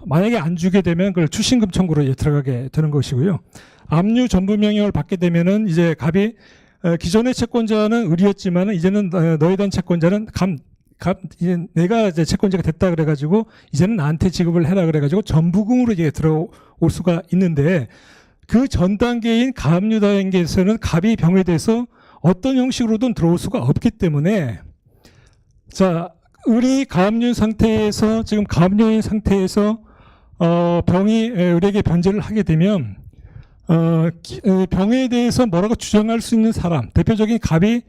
만약에 안 주게 되면 그걸 추신금 청구로 들어가게 되는 것이고요. 압류 전부 명령을 받게 되면은 이제 갑이 기존의 채권자는 을이었지만은 이제는 너에 대한 채권자는 이제 내가 이제 채권자가 됐다 그래가지고 이제는 나한테 지급을 해라 그래가지고 전부금으로 이제 들어올 수가 있는데, 그 전 단계인 가압류 단계에서는 갑이 병에 대해서 어떤 형식으로든 들어올 수가 없기 때문에, 자, 을이 가압류 상태에서 지금 가압류인 상태에서 병이 을에게 변제를 하게 되면 병에 대해서 뭐라고 주장할 수 있는 사람, 대표적인 갑이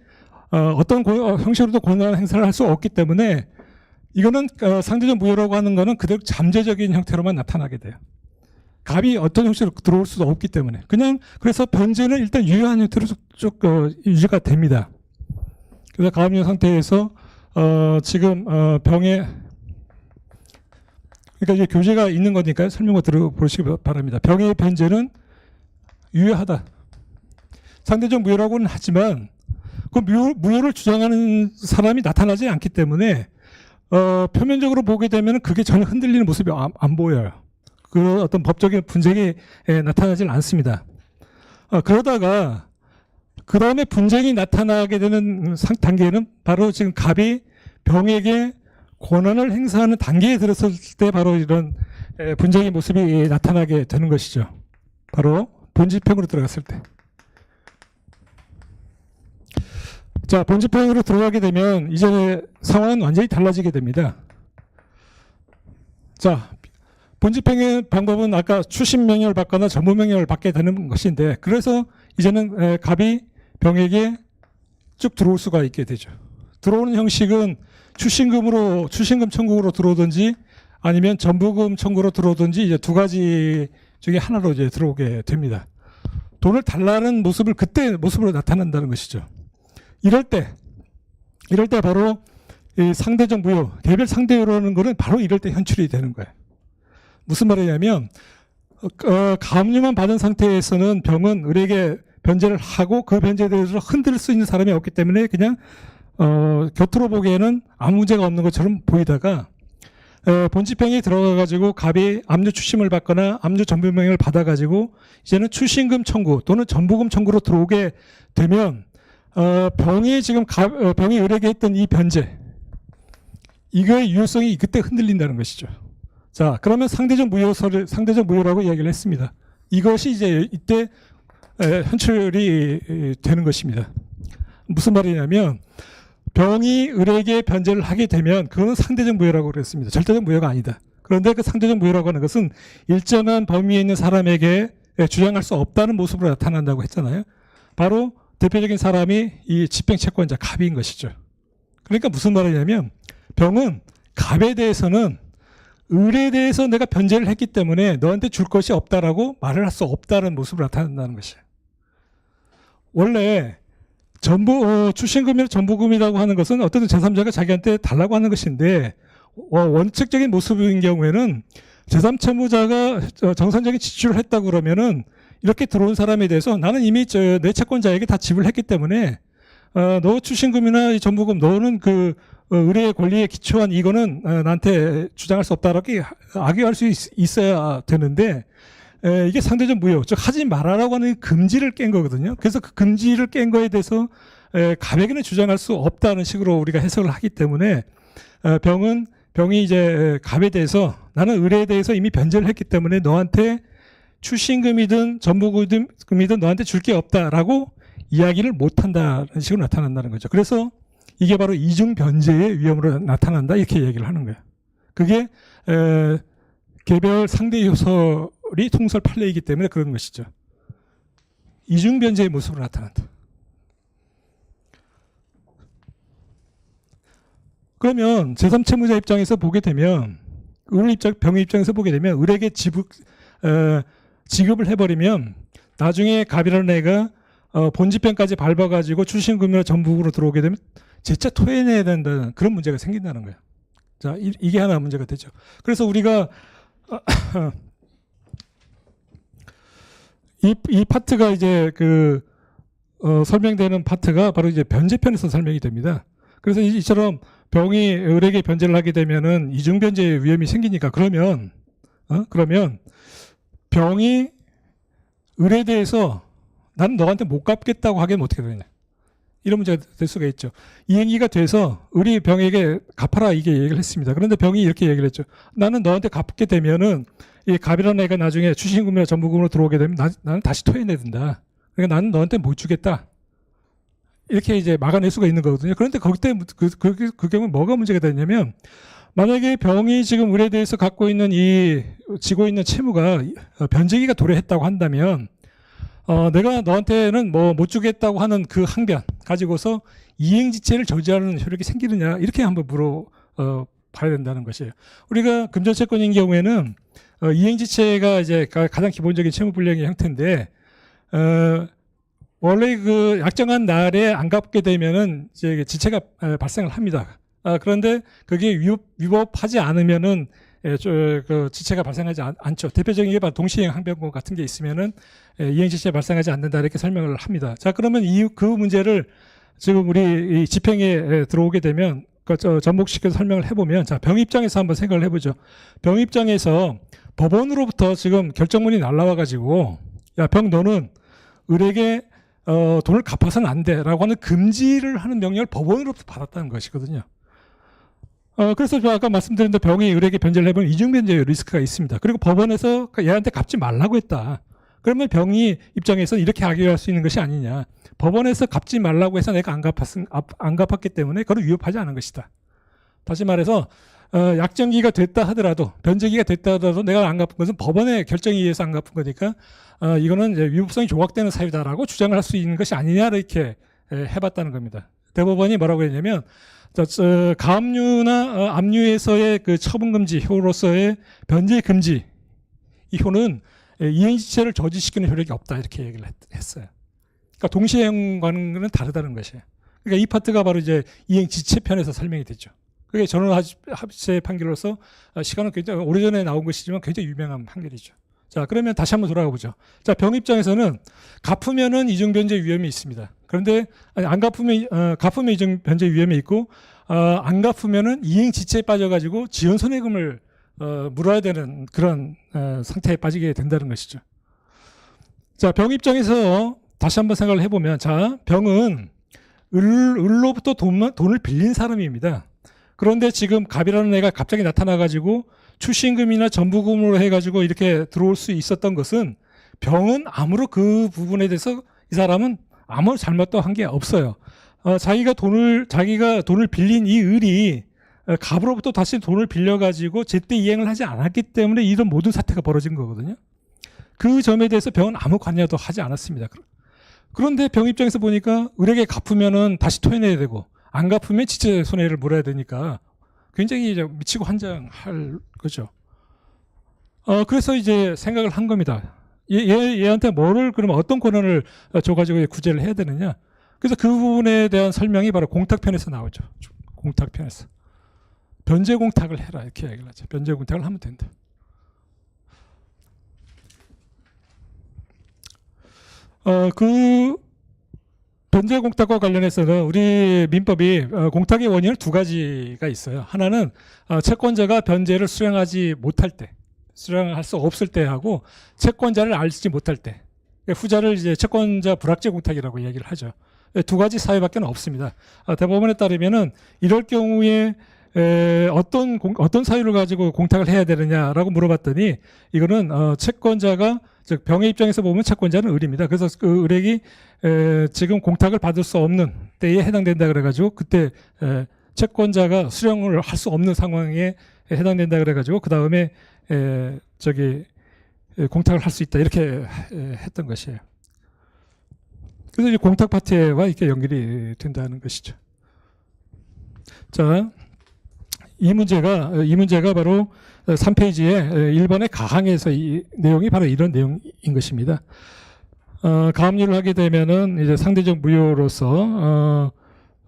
어떤 형식으로도 권한 행사를 할 수 없기 때문에 이거는 상대적 무효라고 하는 거는 그대로 잠재적인 형태로만 나타나게 돼요. 갑이 어떤 형식으로 들어올 수도 없기 때문에 그냥, 그래서 변제는 일단 유효한 형태로 쭉 유지가 됩니다. 그래서 가압류 상태에서 지금 병에, 그러니까 이게 교재가 있는 거니까 설명을 들어보시기 바랍니다. 병의 변제는 유효하다. 상대적 무효라고는 하지만 그 무효를 주장하는 사람이 나타나지 않기 때문에 표면적으로 보게 되면 그게 전혀 흔들리는 모습이 안 보여요. 그 어떤 법적인 분쟁이 나타나질 않습니다. 그러다가 그 다음에 분쟁이 나타나게 되는 단계는 바로 지금 갑이 병에게 권한을 행사하는 단계에 들었을 때 바로 이런 분쟁의 모습이 나타나게 되는 것이죠. 바로 본집행으로 들어갔을 때. 자, 본집행으로 들어가게 되면 이제 상황은 완전히 달라지게 됩니다. 자, 본집행의 방법은 아까 추심 명령을 받거나 전부 명령을 받게 되는 것인데, 그래서 이제는 갑이 병에게 쭉 들어올 수가 있게 되죠. 들어오는 형식은 추신금 청구로 들어오든지 아니면 전부금 청구로 들어오든지 이제 두 가지 중에 하나로 이제 들어오게 됩니다. 돈을 달라는 모습을 그때 모습으로 나타난다는 것이죠. 이럴 때 바로 이 상대적 무효, 개별 상대효라는 거는 바로 이럴 때 현출이 되는 거예요. 무슨 말이냐면 가압류만 받은 상태에서는 병은 을에게 변제를 하고 그 변제에 대해서 흔들 수 있는 사람이 없기 때문에 그냥 겉으로 보기에는 아무 문제가 없는 것처럼 보이다가 본집행에 들어가가지고 갑이 압류 추심을 받거나 압류 전부명령을 받아가지고 이제는 추신금 청구 또는 전부금 청구로 들어오게 되면 병이 지금 병이 을에게 했던 이 변제, 이거의 유효성이 그때 흔들린다는 것이죠. 자, 그러면 상대적 무효라고 이야기를 했습니다. 이것이 이제 이때 현출이 되는 것입니다. 무슨 말이냐면 병이 을에게 변제를 하게 되면 그거는 상대적 무효라고 그랬습니다. 절대적 무효가 아니다. 그런데 그 상대적 무효라고 하는 것은 일정한 범위에 있는 사람에게 주장할 수 없다는 모습으로 나타난다고 했잖아요. 바로 대표적인 사람이 이 집행 채권자 갑인 것이죠. 그러니까 무슨 말이냐면 병은 갑에 대해서는 을에 대해서 내가 변제를 했기 때문에 너한테 줄 것이 없다라고 말을 할 수 없다는 모습을 나타낸다는 것이에요. 원래 추신금이나 전부금이라고 하는 것은 어떤 제3자가 자기한테 달라고 하는 것인데 원칙적인 모습인 경우에는 제3채무자가 정상적인 지출을 했다고 그러면은 이렇게 들어온 사람에 대해서 나는 이미 내 채권자에게 다 지불했기 때문에 너 추신금이나 이 전부금 너는 그 의뢰의 권리에 기초한 이거는 나한테 주장할 수 없다라고 악유할 수 있어야 되는데 이게 상대적 무효, 즉 하지 말아라고 하는 금지를 깬 거거든요. 그래서 그 금지를 깬 거에 대해서 갑에게는 주장할 수 없다는 식으로 우리가 해석을 하기 때문에 병이 이제 갑에 대해서 나는 의뢰에 대해서 이미 변제를 했기 때문에 너한테 추신금이든 전부금이든 너한테 줄 게 없다라고 이야기를 못한다는 식으로 나타난다는 거죠. 그래서 이게 바로 이중 변제의 위험으로 나타난다 이렇게 얘기를 하는 거예요. 그게 개별 상대 요소리 통설 판례이기 때문에 그런 것이죠. 이중 변제의 모습으로 나타난다. 그러면 제3채무자 입장에서 보게 되면 병의 입장에서 보게 되면 을에게 지급을 해버리면 나중에 갑이라는 애가 본지편까지 밟아가지고 출신금이나 전북으로 들어오게 되면 재차 토해내야 된다는 그런 문제가 생긴다는 거예요. 자, 이게 하나 문제가 되죠. 그래서 우리가 이 파트가 이제 설명되는 파트가 바로 이제 변제편에서 설명이 됩니다. 그래서 이처럼 병이 을에게 변제를 하게 되면은 이중 변제의 위험이 생기니까 그러면 병이 을에 대해서 나는 너한테 못 갚겠다고 하기엔 어떻게 되냐. 이런 문제가 될 수가 있죠. 이행기가 돼서 을이 병에게 갚아라 이게 얘기를 했습니다. 그런데 병이 이렇게 얘기를 했죠. 나는 너한테 갚게 되면은 이 갑이라는 애가 나중에 추신금이나 전부금으로 들어오게 되면 나는 다시 토해내야 된다. 그러니까 나는 너한테 못 주겠다. 이렇게 이제 막아낼 수가 있는 거거든요. 그런데 거기때 그 경우에 뭐가 문제가 되냐면 만약에 병이 지금 을에 대해서 갖고 있는 지고 있는 채무가 변제기가 도래했다고 한다면 내가 너한테는 뭐 못 주겠다고 하는 그 항변 가지고서 이행지체를 저지하는 효력이 생기느냐 이렇게 한번 봐야 된다는 것이에요. 우리가 금전채권인 경우에는 이행지체가 이제 가장 기본적인 채무불량의 형태인데 원래 그 약정한 날에 안 갚게 되면은 이제 지체가 발생을 합니다. 그런데 그게 위법하지 않으면은 그 지체가 발생하지 않죠. 대표적인 게 바로 동시행 항변권 같은 게 있으면은 이행지체 발생하지 않는다 이렇게 설명을 합니다. 자, 그러면 그 문제를 지금 우리 이 집행에 들어오게 되면 접목시켜서 설명을 해보면 자, 병 입장에서 한번 생각을 해보죠. 병 입장에서 법원으로부터 지금 결정문이 날라와가지고 야, 병 너는 을에게 돈을 갚아서는 안 돼라고 하는 금지를 하는 명령을 법원으로부터 받았다는 것이거든요. 그래서 제가 아까 말씀드린 대로 병이 을에게 변제를 해보면 이중변제의 리스크가 있습니다. 그리고 법원에서 얘한테 갚지 말라고 했다. 그러면 병이 입장에서 이렇게 악용할 수 있는 것이 아니냐. 법원에서 갚지 말라고 해서 내가 안 갚았기 때문에 그걸 위협하지 않은 것이다. 다시 말해서 약정기가 됐다 하더라도 변제기가 됐다 하더라도 내가 안 갚은 것은 법원의 결정에 의해서 안 갚은 거니까 이거는 이제 위법성이 조각되는 사유다라고 주장을 할 수 있는 것이 아니냐 이렇게 해봤다는 겁니다. 대법원이 뭐라고 했냐면 가압류나 압류에서의 그 처분금지 효로서의 변제 금지 이 효는 이행지체를 저지시키는 효력이 없다 이렇게 얘기를 했어요. 그러니까 동시행과는 다르다는 것이에요. 그러니까 이 파트가 바로 이제 이행지체 편에서 설명이 됐죠. 그게 전원합체 판결로서 시간은 굉장히 오래전에 나온 것이지만 굉장히 유명한 판결이죠. 자, 그러면 다시 한번 돌아가 보죠. 자, 병 입장에서는 갚으면은 이중변제 위험이 있습니다. 그런데 안 갚으면 갚으면 이중변제 위험이 있고 안 갚으면은 이행지체에 빠져가지고 지연손해금을 물어야 되는 그런 상태에 빠지게 된다는 것이죠. 자, 병 입장에서 다시 한번 생각을 해보면 자, 병은 을로부터 돈을 빌린 사람입니다. 그런데 지금 갑이라는 애가 갑자기 나타나가지고 출신금이나 전부금으로 해가지고 이렇게 들어올 수 있었던 것은 병은 아무런 그 부분에 대해서 이 사람은 아무 잘못도 한 게 없어요. 자기가 돈을 빌린 이 을이 갑으로부터 다시 돈을 빌려가지고 제때 이행을 하지 않았기 때문에 이런 모든 사태가 벌어진 거거든요. 그 점에 대해서 병은 아무 관여도 하지 않았습니다. 그런데 병 입장에서 보니까 을에게 갚으면은 다시 토해내야 되고 안 갚으면 지체 손해를 물어야 되니까 굉장히 이제 미치고 환장할 거죠. 그래서 이제 생각을 한 겁니다. 얘한테 뭐를 그러면 어떤 권한을 줘가지고 구제를 해야 되느냐. 그래서 그 부분에 대한 설명이 바로 공탁편에서 나오죠. 공탁편에서. 변제 공탁을 해라 이렇게 얘기를 하죠. 변제 공탁을 하면 된다. 그 변제 공탁과 관련해서는 우리 민법이 공탁의 원인은 두 가지가 있어요. 하나는 채권자가 변제를 수령하지 못할 때, 수령할 수 없을 때 하고 채권자를 알지 못할 때, 후자를 이제 채권자 불합제 공탁이라고 얘기를 하죠. 두 가지 사유밖에 없습니다. 대법원에 따르면은 이럴 경우에 어떤 사유를 가지고 공탁을 해야 되느냐라고 물어봤더니 이거는 채권자가 즉 병의 입장에서 보면 채권자는 을입니다. 그래서 그 을액이 지금 공탁을 받을 수 없는 때에 해당된다 그래가지고 그때 채권자가 수령을 할 수 없는 상황에 해당된다 그래가지고 그 다음에 공탁을 할 수 있다 이렇게 했던 것이에요. 그래서 이제 공탁 파트와 이렇게 연결이 된다는 것이죠. 자, 이 문제가 바로 3페이지에 1번의 가항에서 이 내용이 바로 이런 내용인 것입니다. 가압류를 하게 되면은 이제 상대적 무효로서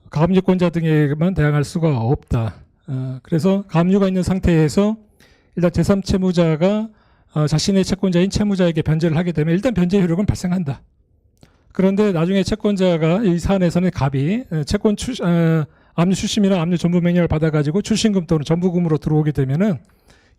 가압류권자 등에게만 대항할 수가 없다. 그래서 가압류가 있는 상태에서 일단 제3채무자가 자신의 채권자인 채무자에게 변제를 하게 되면 일단 변제 효력은 발생한다. 그런데 나중에 채권자가 이 사안에서는 갑이 채권 압류 출심이나 압류 전부 명령을 받아가지고 출신금 또는 전부금으로 들어오게 되면은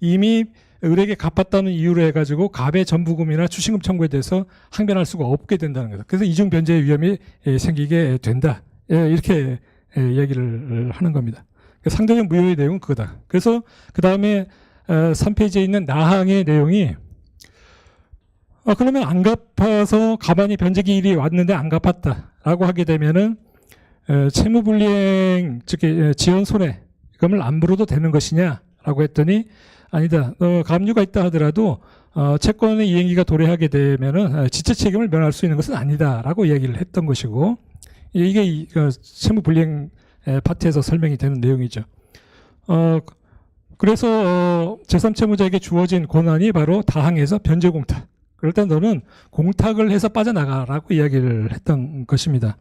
이미 을에게 갚았다는 이유로 해가지고 갑의 전부금이나 출신금 청구에 대해서 항변할 수가 없게 된다는 거죠. 그래서 이중 변제의 위험이 생기게 된다. 이렇게 얘기를 하는 겁니다. 상대적 무효의 내용은 그거다. 그래서 그 다음에 3페이지에 있는 나항의 내용이 그러면 안 갚아서 가만히 변제기일이 왔는데 안 갚았다라고 하게 되면은 채무불이행 즉 지연 손해금을 안 물어도 되는 것이냐라고 했더니 아니다. 가압류가 있다 하더라도 채권의 이행기가 도래하게 되면은 지체 책임을 면할 수 있는 것은 아니다라고 이야기를 했던 것이고 이게 채무불이행 파트에서 설명이 되는 내용이죠. 그래서 제3채무자에게 주어진 권한이 바로 다항에서 변제공탁. 그럴 때 너는 공탁을 해서 빠져나가라고 이야기를 했던 것입니다.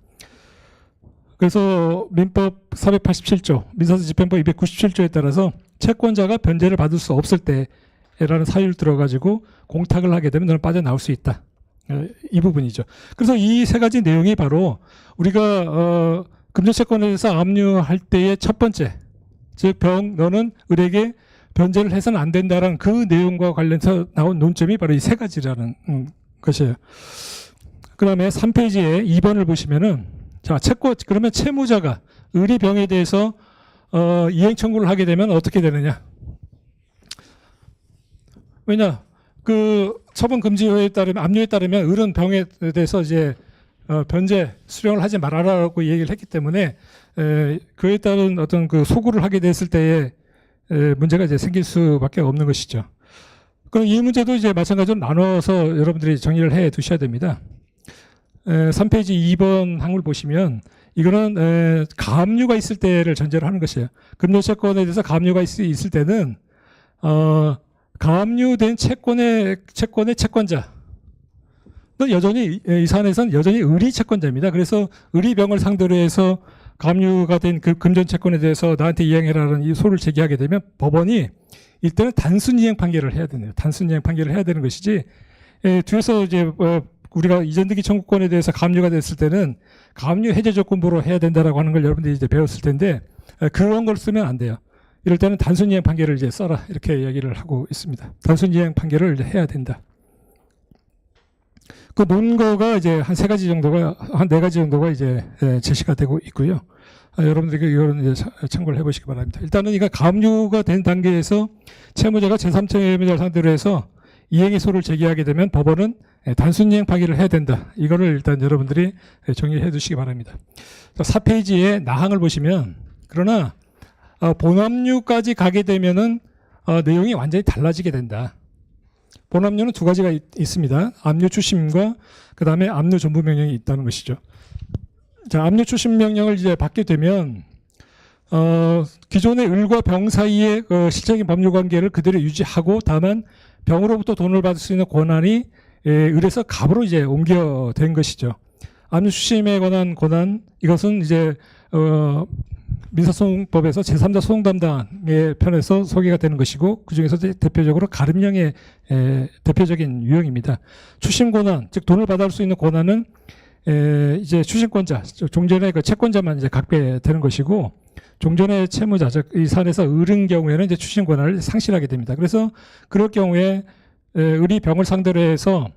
그래서 민법 487조, 민사소집행법 297조에 따라서 채권자가 변제를 받을 수 없을 때라는 사유를 들어가지고 공탁을 하게 되면 너는 빠져나올 수 있다. 이 부분이죠. 그래서 이 세 가지 내용이 바로 우리가 금전채권에 대해서 압류할 때의 첫 번째, 즉 너는 을에게 변제를 해서는 안 된다라는 그 내용과 관련해서 나온 논점이 바로 이 세 가지라는 것이에요. 그 다음에 3페이지에 2번을 보시면은 자, 그러면 채무자가 을의 병에 대해서 이행 청구를 하게 되면 어떻게 되느냐? 왜냐? 그 처분 금지효에 따르면 압류에 따르면 을은 병에 대해서 이제 변제 수령을 하지 말아라라고 얘기를 했기 때문에 그에 따른 어떤 그 소구를 하게 됐을 때에 문제가 이제 생길 수밖에 없는 것이죠. 그럼 이 문제도 이제 마찬가지로 나눠서 여러분들이 정리를 해 두셔야 됩니다. 3페이지 2번 항을 보시면 이거는 가압류가 있을 때를 전제로 하는 것이에요. 금전채권에 대해서 가압류가 있을 때는 가압류된 채권의 채권자 여전히 이 사안에서는 여전히 을이 채권자입니다. 그래서 을이 병을 상대로 해서 가압류가 된 그 금전채권에 대해서 나한테 이행해라는 이 소를 제기하게 되면 법원이 이때는 단순 이행 판결을 해야 되네요. 단순 이행 판결을 해야 되는 것이지 뒤에서 이제 우리가 이전등기 청구권에 대해서 가압류가 됐을 때는 가압류 해제 조건부로 해야 된다라고 하는 걸 여러분들이 이제 배웠을 텐데 그런 걸 쓰면 안 돼요. 이럴 때는 단순 이행 판결을 이제 써라 이렇게 얘기를 하고 있습니다. 단순 이행 판결을 이제 해야 된다. 그 논거가 이제 한 세 가지 정도가 한 네 가지 정도가 이제 제시가 되고 있고요. 여러분들이 이거는 이제 참고를 해보시기 바랍니다. 일단은 이거 가압류가 된 단계에서 채무자가 제3채무자를 상대로 해서 이행의 소를 제기하게 되면 법원은 단순 이행 판결을 해야 된다. 이거를 일단 여러분들이 정리해 두시기 바랍니다. 4페이지에 나항을 보시면 그러나 본압류까지 가게 되면은 내용이 완전히 달라지게 된다. 본압류는 두 가지가 있습니다. 압류 추심과 그 다음에 압류 전부 명령이 있다는 것이죠. 자, 압류 추심 명령을 이제 받게 되면 기존의 을과 병 사이의 실질적인 법률 관계를 그대로 유지하고 다만 병으로부터 돈을 받을 수 있는 권한이 을에서 갑으로 이제 옮겨된 것이죠. 압류 추심에 관한 권한 이것은 이제 민사소송법에서 제3자 소송 담당의 편에서 소개가 되는 것이고 그중에서 대표적으로 가름령의 대표적인 유형입니다. 추심 권한, 즉 돈을 받을 수 있는 권한은 이제 추심권자, 종전의 그 채권자만 이제 갖게 되는 것이고 종전의 채무자, 즉 이 사안에서 을인 경우에는 이제 추심 권한을 상실하게 됩니다. 그래서 그럴 경우에 을이 병을 상대로 해서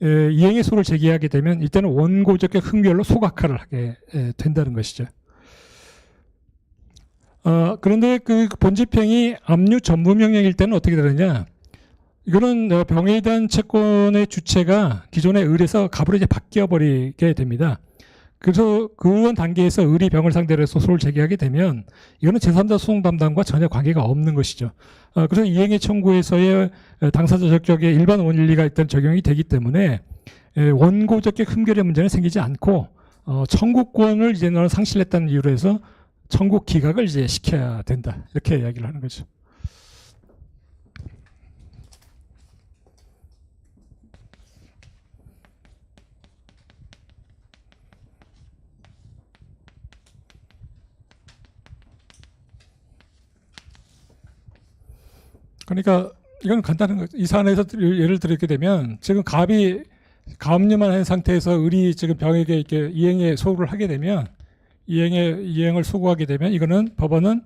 이행의 소를 제기하게 되면 이때는 원고적 흥별로 소각화를 하게 된다는 것이죠. 그런데 그 본집행이 압류 전부 명령일 때는 어떻게 되느냐? 이거는 병에 대한 채권의 주체가 기존의 을에서 갑으로 이제 바뀌어 버리게 됩니다. 그래서 그런 단계에서 을이 병을 상대로 해서 소송을 제기하게 되면 이거는 제3자 소송 담당과 전혀 관계가 없는 것이죠. 그래서 이행의 청구에서의 당사자 적격의 일반 원리가 일단 적용이 되기 때문에 원고 적격 흠결의 문제는 생기지 않고 청구권을 이제 너는 상실했다는 이유로 해서 청구 기각을 이제 시켜야 된다. 이렇게 이야기를 하는 거죠. 그러니까 이건 간단한 거죠. 이 사안에서 예를 들게 되면 지금 가압류만 한 상태에서 을이 지금 병에게 이렇게 이행에 소구를 하게 되면 이행을 소구하게 되면 이거는 법원은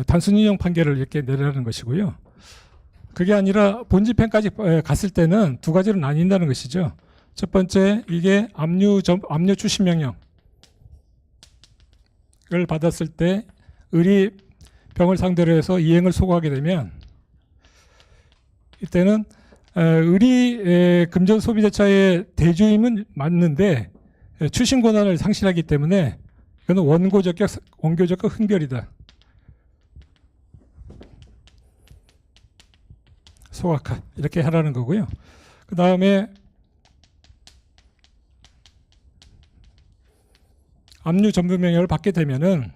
단순인용 판결을 이렇게 내리라는 것이고요. 그게 아니라 본집행까지 갔을 때는 두 가지로 나뉜다는 것이죠. 첫 번째, 이게 압류 추심 명령을 받았을 때 을이 병을 상대로 해서 이행을 소구하게 되면 이때는 을이 금전 소비자차의 대주임은 맞는데 추심 권한을 상실하기 때문에 이거는 원고 적격 흠결이다. 소각화 이렇게 하라는 거고요. 그 다음에 압류 전부 명령을 받게 되면은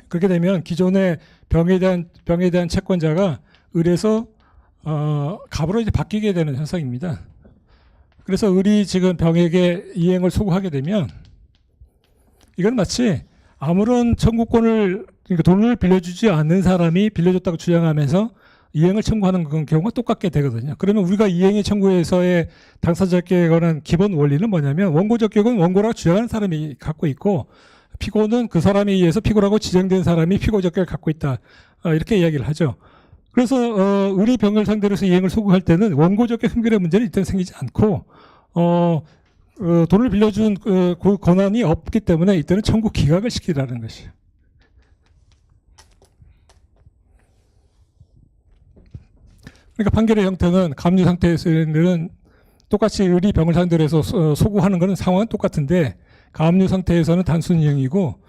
그렇게 되면 기존의 병에 대한 채권자가 을에서 갑으로 이제 바뀌게 되는 현상입니다. 그래서 을이 지금 병에게 이행을 소구하게 되면 이건 마치 아무런 청구권을 그러니까 돈을 빌려주지 않는 사람이 빌려줬다고 주장하면서 이행을 청구하는 경우가 똑같게 되거든요. 그러면 우리가 이행의 청구에서의 당사자격에 관한 기본 원리는 뭐냐면 원고 적격은 원고라고 주장하는 사람이 갖고 있고 피고는 그 사람에 의해서 피고라고 지정된 사람이 피고 적격을 갖고 있다. 이렇게 이야기를 하죠. 그래서 을이 병을 상대로 해서 이행을 소구할 때는 원고 적격 흠결의 문제는 일단 생기지 않고 돈을 빌려준 그 권한이 없기 때문에 이때는 청구 기각을 시키라는 것이에요. 그러니까 판결의 형태는 가압류 상태에서는 똑같이 을이 병을 상대로 해서 소구하는 것은 상황은 똑같은데 가압류 상태에서는 단순 이행이고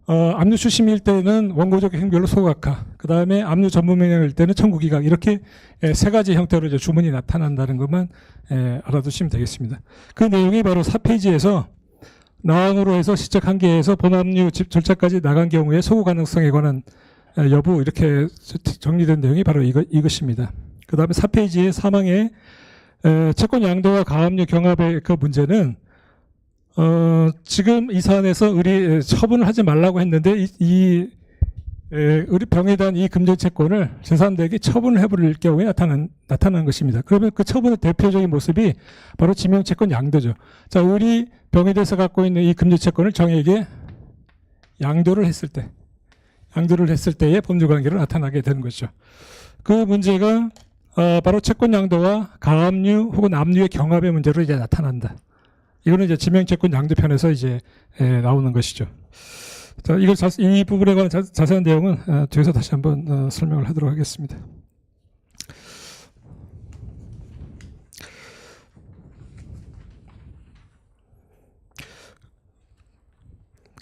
압류 추심일 때는 원고적 행별로 소각화, 그 다음에 압류 전부 명령일 때는 청구 기각, 이렇게 세 가지 형태로 이제 주문이 나타난다는 것만 알아두시면 되겠습니다. 그 내용이 바로 4페이지에서 나항으로 해서 시적 한계에서 본압류 절차까지 나간 경우에 소구 가능성에 관한 여부 이렇게 정리된 내용이 바로 이것입니다. 그 다음에 4페이지의 사망의 채권 양도와 가압류 경합의 그 문제는 지금 이 사안에서 을이 처분을 하지 말라고 했는데 을이 병에 대한 이 금전 채권을 제3자에게 처분을 해버릴 경우에 나타나는 것입니다. 그러면 그 처분의 대표적인 모습이 바로 지명채권 양도죠. 자, 을이 병에 대해서 갖고 있는 이 금전 채권을 정에게 양도를 했을 때의 법률관계로 나타나게 되는 것이죠. 그 문제가 바로 채권 양도와 가압류 혹은 압류의 경합의 문제로 이제 나타난다. 이거는 이제 지명채권 양도편에서 이제 나오는 것이죠. 자, 이 부분에 관한 자세한 내용은 뒤에서 다시 한번 설명을 하도록 하겠습니다.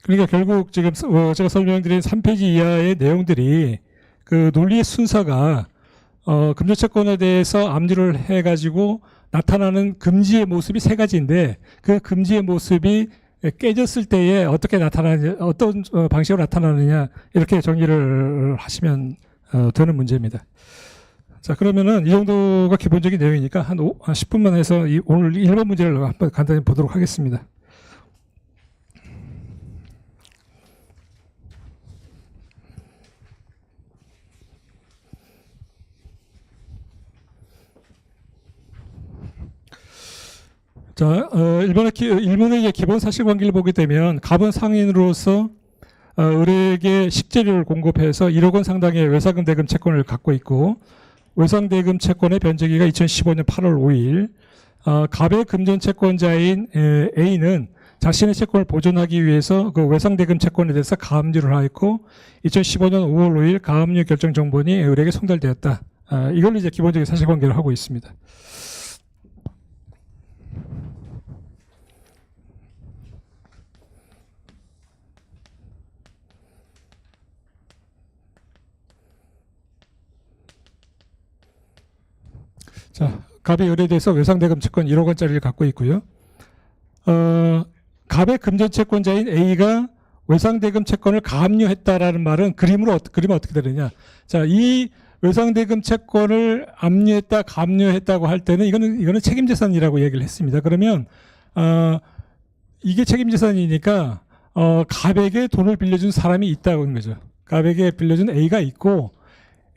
그러니까 결국 지금 제가 설명드린 3페이지 이하의 내용들이 그 논리의 순서가 금전채권에 대해서 압류를 해가지고 나타나는 금지의 모습이 세 가지인데 그 금지의 모습이 깨졌을 때에 어떻게 나타나느냐, 어떤 방식으로 나타나느냐 이렇게 정리를 하시면 되는 문제입니다. 자, 그러면은 이 정도가 기본적인 내용이니까 한 10분만 해서 오늘 1번 문제를 한번 간단히 보도록 하겠습니다. 자, 일본의 기본 사실관계를 보게 되면 갑은 상인으로서 을에게 식재료를 공급해서 1억 원 상당의 외상금 대금 채권을 갖고 있고 외상 대금 채권의 변제기가 2015년 8월 5일. 갑의 금전 채권자인 A는 자신의 채권을 보존하기 위해서 그 외상 대금 채권에 대해서 가압류를 하였고 2015년 5월 5일 가압류 결정 정본이 을에게 송달되었다. 이걸 이제 기본적인 사실관계를 하고 있습니다. 자, 갑이 의뢰돼서 외상대금 채권 1억 원짜리를 갖고 있고요. 갑의 금전 채권자인 A가 외상대금 채권을 가압류했다라는 말은 그리면 어떻게 되느냐? 자, 이 외상대금 채권을 압류했다, 가압류했다고 할 때는 이거는 책임재산이라고 얘기를 했습니다. 그러면 이게 책임재산이니까 갑에게 돈을 빌려준 사람이 있다고 하는 거죠. 갑에게 빌려준 A가 있고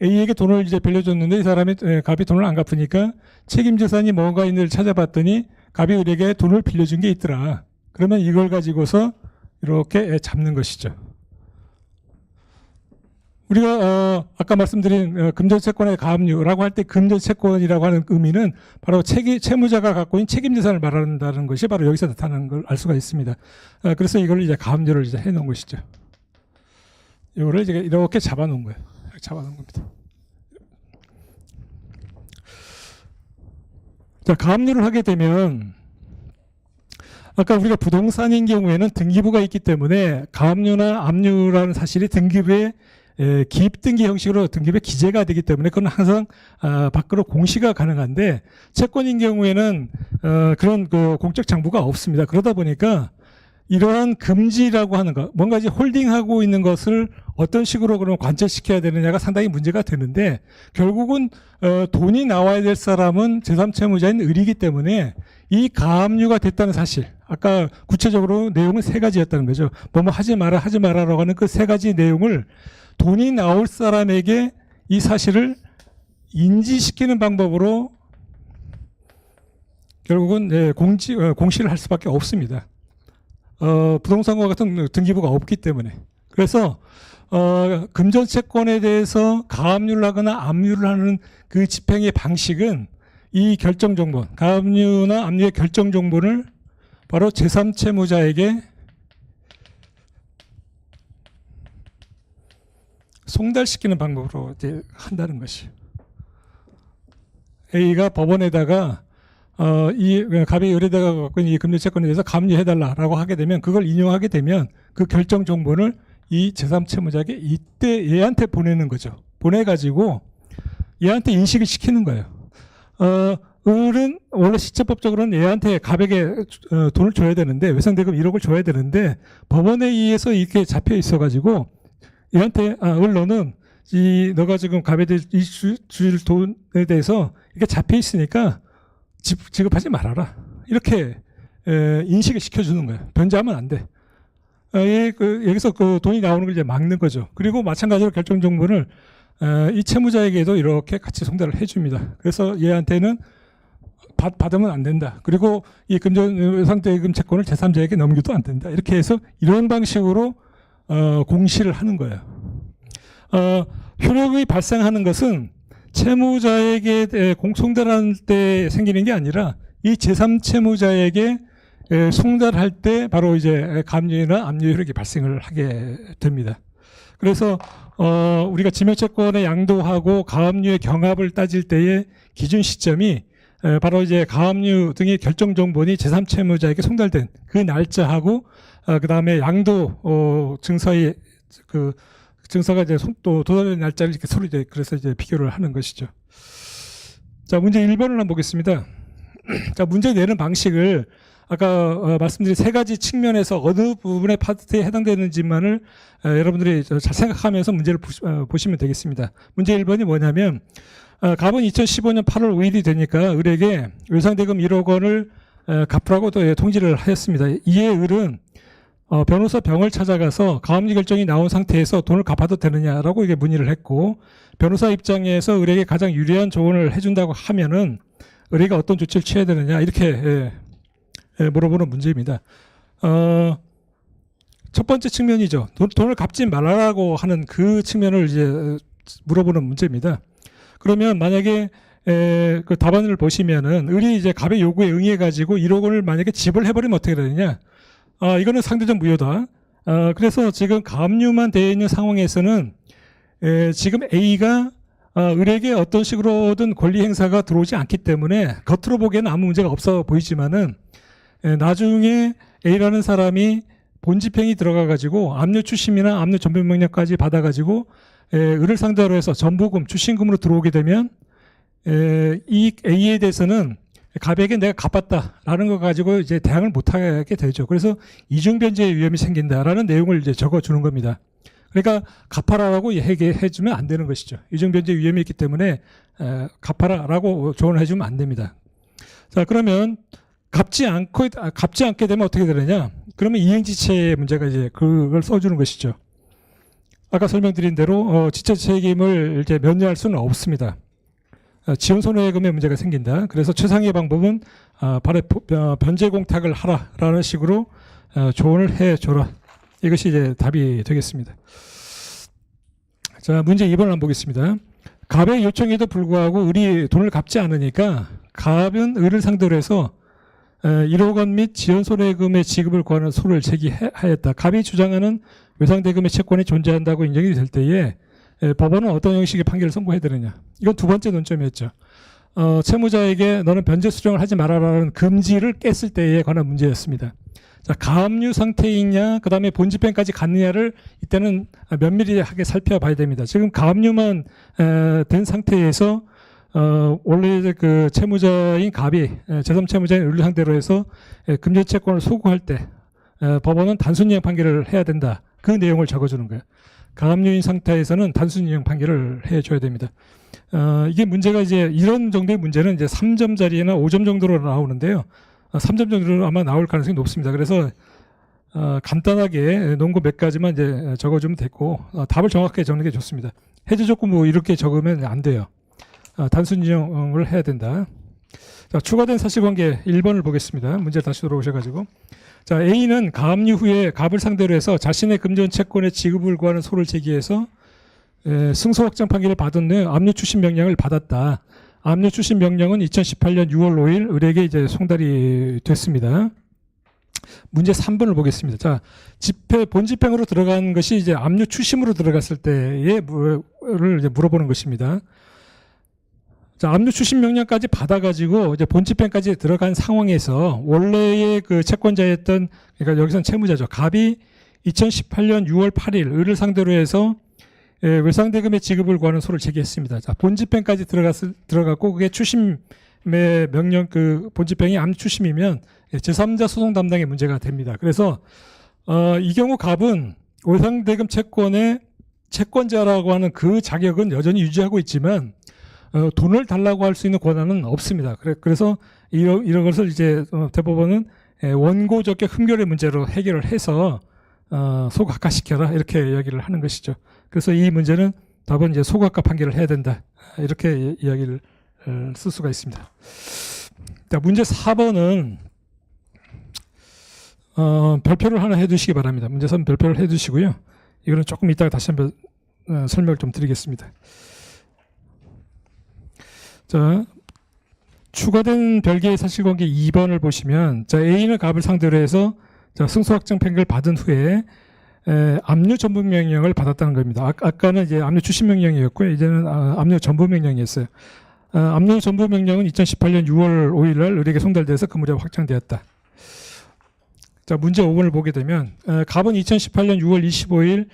A에게 돈을 이제 빌려줬는데 이 사람이 갑이 돈을 안 갚으니까 책임재산이 뭔가 있는지를 찾아봤더니 갑이 우리에게 돈을 빌려준 게 있더라. 그러면 이걸 가지고서 이렇게 잡는 것이죠. 우리가 아까 말씀드린 금전채권의 가압류라고 할 때 금전채권이라고 하는 의미는 바로 채무자가 갖고 있는 책임재산을 말한다는 것이 바로 여기서 나타나는 걸 알 수가 있습니다. 그래서 이걸 이제 가압류를 이제 해놓은 것이죠. 이거를 이제 이렇게 잡아놓은 거예요. 잡아놓은 겁니다. 자, 가압류를 하게 되면 아까 우리가 부동산인 경우에는 등기부가 있기 때문에 가압류나 압류라는 사실이 등기부에 기입등기 형식으로 등기부에 기재가 되기 때문에 그건 항상 밖으로 공시가 가능한데 채권인 경우에는 그런 그 공적 장부가 없습니다. 그러다 보니까 이러한 금지라고 하는 것, 뭔가 이제 홀딩하고 있는 것을 어떤 식으로 그러면 관철시켜야 되느냐가 상당히 문제가 되는데 결국은 돈이 나와야 될 사람은 제3채무자인 을이기 때문에 이 가압류가 됐다는 사실, 아까 구체적으로 내용은 세 가지였다는 거죠. 뭐뭐 하지 마라라고 하는 그 세 가지 내용을 돈이 나올 사람에게 이 사실을 인지시키는 방법으로 결국은 공시를 할 수밖에 없습니다. 부동산과 같은 등기부가 없기 때문에. 그래서 금전채권에 대해서 가압류를 하거나 압류를 하는 그 집행의 방식은 이 결정정보, 가압류나 압류의 결정정보를 바로 제3채무자에게 송달시키는 방법으로 이제 한다는 것이. A가 법원에다가 이 갑이 의뢰자가 갖고 있는 이 금전채권에 대해서 가압류해달라라고 하게 되면 그걸 인용하게 되면 그 결정 정보를 이 제3채무자에게 이때 얘한테 보내는 거죠. 보내가지고 얘한테 인식을 시키는 거예요. 을은 원래 시체법적으로는 얘한테 갑에게 돈을 줘야 되는데 외상대금 1억을 줘야 되는데 법원에 의해서 이렇게 잡혀 있어가지고 얘한테 을 너는 너가 지금 갑에 줄 돈에 대해서 이게 잡혀 있으니까 지급하지 말아라. 이렇게 인식을 시켜주는 거예요. 변제하면 안 돼. 여기서 그 돈이 나오는 걸 이제 막는 거죠. 그리고 마찬가지로 결정 정보를 이 채무자에게도 이렇게 같이 송달을 해줍니다. 그래서 얘한테는 받으면 안 된다. 그리고 이 외상대금 채권을 제3자에게 넘겨도 안 된다. 이렇게 해서 이런 방식으로 공시를 하는 거예요. 효력이 발생하는 것은 채무자에게 송달할 때 생기는 게 아니라 이 제3채무자에게 송달할 때 바로 이제 가압류나 압류 효력이 발생을 하게 됩니다. 그래서 우리가 지명채권의 양도하고 가압류의 경합을 따질 때의 기준 시점이 바로 이제 가압류 등의 결정 정보니 제3채무자에게 송달된 그 날짜하고 그다음에 양도 증서의 그 증서가 이제 또 도달된 날짜를 이렇게 서로 이제 그래서 이제 비교를 하는 것이죠. 자, 문제 1번을 한번 보겠습니다. 자, 문제 내는 방식을 아까 말씀드린 세 가지 측면에서 어느 부분의 파트에 해당되는지만을 여러분들이 잘 생각하면서 문제를 보시면 되겠습니다. 문제 1번이 뭐냐면 갑은 2015년 8월 5일이 되니까 을에게 외상대금 1억 원을 갚으라고 또 통지를 하였습니다. 이에 을은 변호사 병을 찾아가서 가압류 결정이 나온 상태에서 돈을 갚아도 되느냐라고 이게 문의를 했고 변호사 입장에서 을에게 가장 유리한 조언을 해준다고 하면은 을에게 어떤 조치를 취해야 되느냐 이렇게 물어보는 문제입니다. 첫 번째 측면이죠. 돈을 갚지 말라고 하는 그 측면을 이제 물어보는 문제입니다. 그러면 만약에 그 답안을 보시면은 을이 이제 갑의 요구에 응해 가지고 1억 원을 만약에 지불해 버리면 어떻게 되느냐? 이거는 상대적 무효다. 그래서 지금 가압류만 되어 있는 상황에서는 지금 A가 을에게 어떤 식으로든 권리 행사가 들어오지 않기 때문에 겉으로 보기에는 아무 문제가 없어 보이지만은 나중에 A라는 사람이 본집행이 들어가 가지고 압류 추심이나 압류 전변 명령까지 받아 가지고 을을 상대로 해서 전부금, 추심금으로 들어오게 되면 이 A에 대해서는 갑에게 내가 갚았다라는 거 가지고 이제 대항을 못하게 되죠. 그래서 이중변제의 위험이 생긴다라는 내용을 이제 적어주는 겁니다. 그러니까 갚아라라고 해주면 안 되는 것이죠. 이중변제 위험이 있기 때문에 갚아라라고 조언을 해주면 안 됩니다. 자, 그러면 갚지 않게 되면 어떻게 되느냐? 그러면 이행지체의 문제가 이제 그걸 써주는 것이죠. 아까 설명드린 대로 지체 책임을 이제 면제할 수는 없습니다. 지원 손해금의 문제가 생긴다. 그래서 최상의 방법은 바로 변제 공탁을 하라라는 식으로 조언을 해줘라. 이것이 이제 답이 되겠습니다. 자, 문제 2번을 한번 보겠습니다. 갑의 요청에도 불구하고 을이 돈을 갚지 않으니까 갑은 을을 상대로 해서 1억 원 및 지연 손해금의 지급을 구하는 소를 제기하였다. 갑이 주장하는 외상대금의 채권이 존재한다고 인정이 될 때에 법원은 어떤 형식의 판결을 선고해야 되느냐. 이건 두 번째 논점이었죠. 채무자에게 너는 변제 수령을 하지 말아라는 금지를 깼을 때에 관한 문제였습니다. 자, 가압류 상태이냐, 그 다음에 본집행까지 갔느냐를 이때는 면밀하게 살펴봐야 됩니다. 지금 가압류만 된 상태에서 원래 이제 그 채무자인 갑이 제3채무자인 을을 상대로 해서 금전 채권을 소구할 때 법원은 단순이행 판결을 해야 된다. 그 내용을 적어주는 거예요. 가압류인 상태에서는 단순이행 판결을 해줘야 됩니다. 이게 문제가 이제 이런 정도의 문제는 이제 3점짜리나 5점 정도로 나오는데요. 3점 정도로 아마 나올 가능성이 높습니다. 그래서 간단하게 논거 몇 가지만 이제 적어주면 됐고 답을 정확하게 적는 게 좋습니다. 해제 조건 뭐 이렇게 적으면 안 돼요. 단순 인용을 해야 된다. 자, 추가된 사실관계 1번을 보겠습니다. 문제 다시 돌아오셔가지고. 자, A는 가압류 후에 갑을 상대로 해서 자신의 금전 채권의 지급을 구하는 소를 제기해서 승소 확정 판결을 받은 후에 압류 추심 명령을 받았다. 압류 추심 명령은 2018년 6월 5일 을에게 이제 송달이 됐습니다. 문제 3번을 보겠습니다. 자, 본집행으로 들어간 것이 이제 압류 추심으로 들어갔을 때의 를 이제 물어보는 것입니다. 자, 압류 추심 명령까지 받아가지고 이제 본집행까지 들어간 상황에서 원래의 그 채권자였던, 그러니까 여기서는 채무자죠. 갑이 2018년 6월 8일 을을 상대로 해서 외상대금의 지급을 구하는 소를 제기했습니다. 자, 본집행까지 들어갔고 그게 추심의 명령, 그 본집행이 압류 추심이면 제3자 소송 담당의 문제가 됩니다. 그래서 이 경우 갑은 외상대금 채권의 채권자라고 하는 그 자격은 여전히 유지하고 있지만 돈을 달라고 할 수 있는 권한은 없습니다. 그래서 이런 것을 이제 대법원은 원고적격 흠결의 문제로 해결을 해서 소각화시켜라 이렇게 이야기를 하는 것이죠. 그래서 이 문제는 답은 이제 소각화 판결을 해야 된다 이렇게 이야기를 쓸 수가 있습니다. 자, 문제 4번은 별표를 하나 해두시기 바랍니다. 문제 3 별표를 해두시고요. 이거는 조금 이따가 다시 한번 설명을 좀 드리겠습니다. 자, 추가된 별개의 사실관계 2번을 보시면, 자, A는 갑을 상대로 해서 자, 승소확정 판결을 받은 후에 압류 전부 명령을 받았다는 겁니다. 아까는 이제 압류 추심 명령이었고요. 이제는 압류 전부 명령이었어요. 압류 전부 명령은 2018년 6월 5일 날 을에게 송달돼서 그 무렵 확정되었다. 자, 문제 5번을 보게 되면 갑은 2018년 6월 25일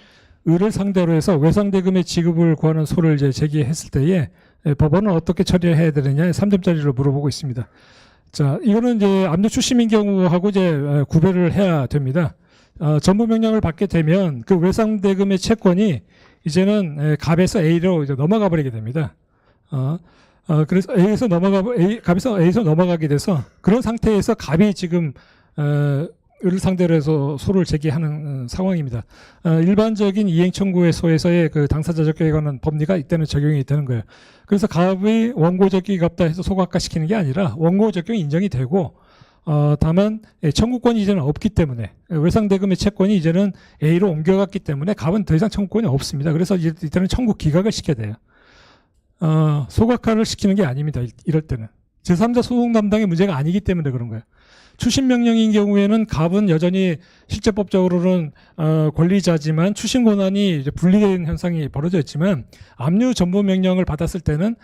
을을 상대로 해서 외상대금의 지급을 구하는 소를 이제 제기했을 때에 법원은 어떻게 처리해야 되느냐 3점짜리로 물어보고 있습니다. 자, 이거는 이제 압류 추심인 경우하고 이제 구별을 해야 됩니다. 전부 명령을 받게 되면 그 외상대금의 채권이 이제는 갑에서 A로 이제 넘어가 버리게 됩니다. 그래서 갑에서 A에서 넘어가게 돼서 그런 상태에서 갑이 지금 을 상대로 해서 소를 제기하는 상황입니다. 일반적인 이행청구소에서의 그 당사자 적격에 관한 법리가 이때는 적용이 되는 거예요. 그래서 갑의 원고 적격이 갚다 해서 소각화시키는 게 아니라 원고 적격이 인정이 되고 다만 청구권이 이제는 없기 때문에 외상대금의 채권이 이제는 A로 옮겨갔기 때문에 갑은 더 이상 청구권이 없습니다. 그래서 이때는 청구 기각을 시켜야 돼요. 소각화를 시키는 게 아닙니다. 이럴 때는 제3자 소송 담당의 문제가 아니기 때문에 그런 거예요. 추심 명령인 경우에는 갑은 여전히 실제법적으로는 권리자지만 추심 권한이 이제 분리된 현상이 벌어져 있지만 압류 전부 명령을 받았을 때는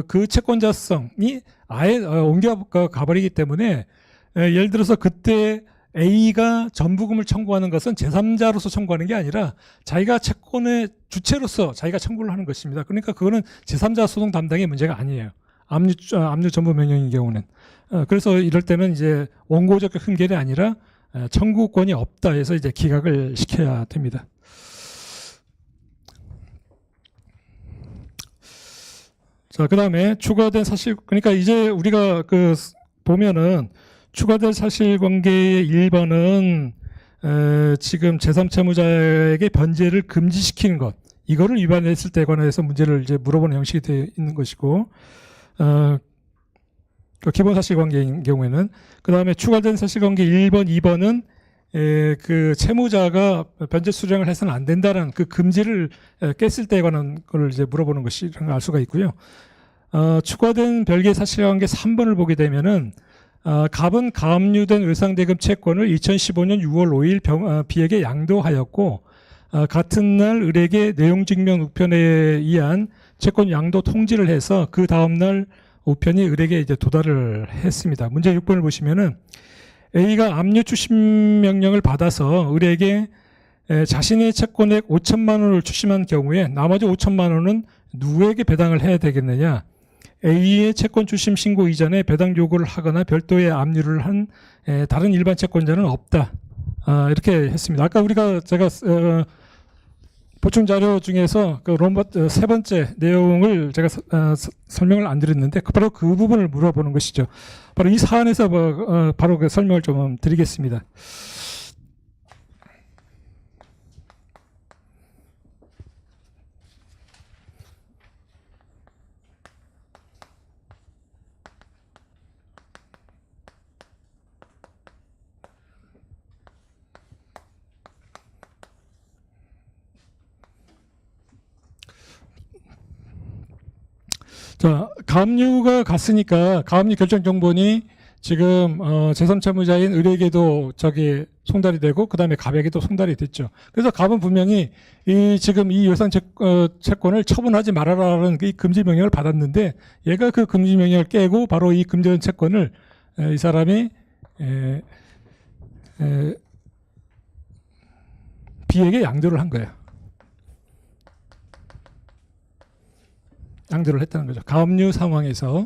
그 채권자성이 아예 옮겨가 버리기 때문에 예를 들어서 그때 A가 전부금을 청구하는 것은 제3자로서 청구하는 게 아니라 자기가 채권의 주체로서 자기가 청구를 하는 것입니다. 그러니까 그거는 제3자 소송 담당의 문제가 아니에요. 압류 전부 명령인 경우는. 그래서 이럴 때는 이제 원고적 흥결이 아니라 청구권이 없다 해서 이제 기각을 시켜야 됩니다. 자, 그다음에 추가된 사실, 그러니까 이제 우리가 보면은 추가된 사실관계의 1번은 지금 제3채무자에게 변제를 금지시키는 것, 이거를 위반했을 때에 관해서 문제를 이제 물어보는 형식이 되어 있는 것이고, 기본 사실관계인 경우에는, 그 다음에 추가된 사실관계 1번, 2번은 그 채무자가 변제 수령을 해서는 안 된다는 그 금지를 깼을 때에 관한 걸 이제 물어보는 것이라는 걸 알 수가 있고요. 추가된 별개의 사실관계 3번을 보게 되면은 갑은 가압류된 외상대금 채권을 2015년 6월 5일 B에게 양도하였고, 같은 날 을에게 내용증명 우편에 의한 채권 양도 통지를 해서 그 다음날 우편이 을에게 이제 도달을 했습니다. 문제 6번을 보시면은 A가 압류 추심 명령을 받아서 을에게 자신의 채권액 5천만 원을 추심한 경우에 나머지 5천만 원은 누구에게 배당을 해야 되겠느냐? A의 채권 추심 신고 이전에 배당 요구를 하거나 별도의 압류를 한 다른 일반 채권자는 없다. 이렇게 했습니다. 아까 제가 보충 자료 중에서 그 세 번째 내용을 제가 설명을 안 드렸는데 바로 그 부분을 물어보는 것이죠. 바로 이 사안에서 바로 그 설명을 좀 드리겠습니다. 자, 가압류가 갔으니까 가압류 결정 정본이 지금 제3채무자인 을에게도 송달이 되고 그다음에 갑에게도 송달이 됐죠. 그래서 갑은 분명히 지금 이 외상 채권을 처분하지 말아라라는 이 금지 명령을 받았는데 얘가 그 금지 명령을 깨고 바로 이 금지된 채권을 이 사람이 B에게 양도를 한 거예요. 양도를 했다는 거죠. 가압류 상황에서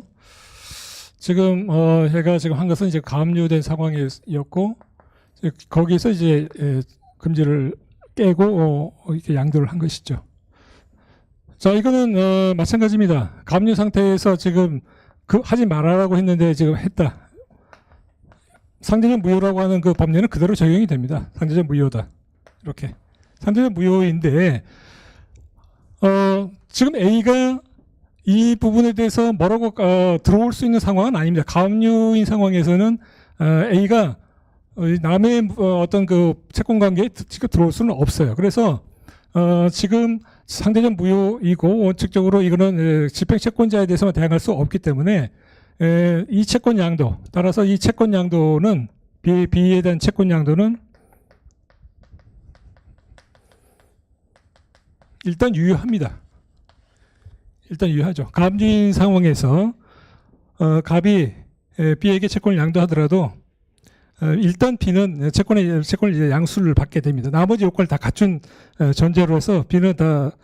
지금 제가 지금 한 것은 이제 가압류된 상황이었고 거기서 이제 금지를 깨고 이렇게 양도를 한 것이죠. 자, 이거는 마찬가지입니다. 가압류 상태에서 지금 하지 말아라고 했는데 지금 했다. 상대적 무효라고 하는 그 법례는 그대로 적용이 됩니다. 상대적 무효다. 이렇게 상대적 무효인데 지금 A가 이 부분에 대해서 뭐라고 들어올 수 있는 상황은 아닙니다. 가압류인 상황에서는 A가 남의 어떤 그 채권 관계에 직접 들어올 수는 없어요. 그래서 지금 상대적 무효이고 원칙적으로 이거는 집행 채권자에 대해서만 대항할 수 없기 때문에 이 채권 양도, 따라서 이 채권 양도는 B에 대한 채권 양도는 일단 유효합니다. 일단 유효하죠. 가압류인 상황에서 갑이 B에게 채권을 양도하더라도 일단 B는 채권을 이제 양수를 받게 됩니다. 나머지 요건을 다 갖춘 전제로서 B는 다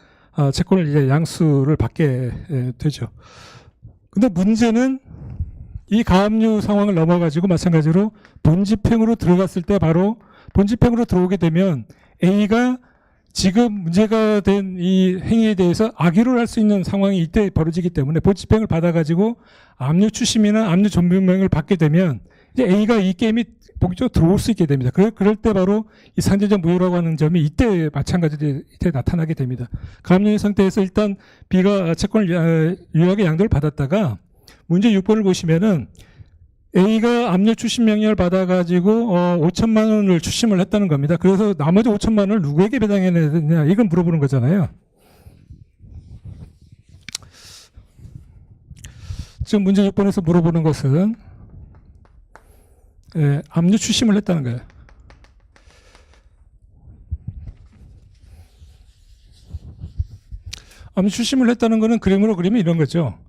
채권을 이제 양수를 받게 되죠. 근데 문제는 이 가압류 상황을 넘어가지고 마찬가지로 본집행으로 들어갔을 때 바로 본집행으로 들어오게 되면 A가 지금 문제가 된 이 행위에 대해서 악유를 할 수 있는 상황이 이때 벌어지기 때문에 본집행을 받아가지고 압류 추심이나 압류 전문명을 받게 되면 이제 A가 이 게임이 본격적으로 들어올 수 있게 됩니다. 그럴 때 바로 이 상대적 무효라고 하는 점이 이때 마찬가지로 이때 나타나게 됩니다. 가압류의 상태에서 일단 B가 채권을 유효하게 양도를 받았다가 문제 6번을 보시면은 A가 압류 추심 명령을 받아가지고 5천만 원을 추심을 했다는 겁니다. 그래서 나머지 5천만 원을 누구에게 배당해야 되냐 이건 물어보는 거잖아요. 지금 문제 6번에서 물어보는 것은 압류 추심을 했다는 거예요. 압류 추심을 했다는 거는 그림으로 그리면 이런 거죠.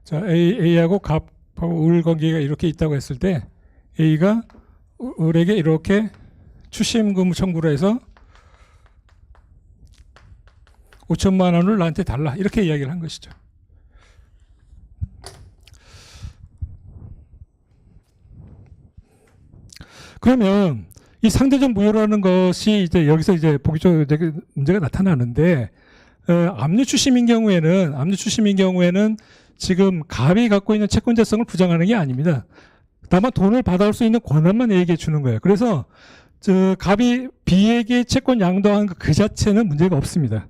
자, A하고 갑하고 을 관계가 이렇게 있다고 했을 때 A가 을에게 이렇게 추심금 청구를 해서 5천만 원을 나한테 달라 이렇게 이야기를 한 것이죠. 그러면 이 상대적 무효라는 것이 이제 여기서 이제 보기적으로 문제가 나타나는데, 압류 추심인 경우에는 지금 갑이 갖고 있는 채권자성을 부정하는 게 아닙니다. 다만 돈을 받아올 수 있는 권한만 A에게 주는 거예요. 그래서 갑이 B에게 채권 양도한 그 자체는 문제가 없습니다.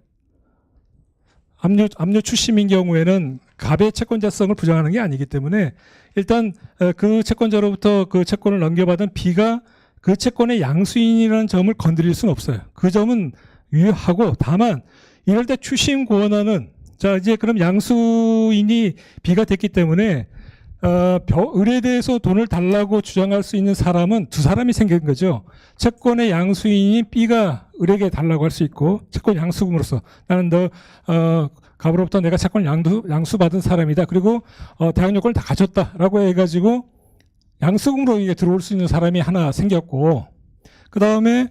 압류 추심인 경우에는 갑의 채권자성을 부정하는 게 아니기 때문에 일단 그 채권자로부터 그 채권을 넘겨받은 B가 그 채권의 양수인이라는 점을 건드릴 수는 없어요. 그 점은 유효하고, 다만 이럴 때 추심 권한은, 자 이제 그럼 양수인이 B가 됐기 때문에 을에 대해서 돈을 달라고 주장할 수 있는 사람은 두 사람이 생긴 거죠. 채권의 양수인인 B가 을에게 달라고 할 수 있고, 채권 양수금으로서 나는 갑으로부터 내가 채권 양수받은 사람이다. 그리고 대항 요건을 다 갖췄다라고 해가지고 양수금으로 이게 들어올 수 있는 사람이 하나 생겼고, 그 다음에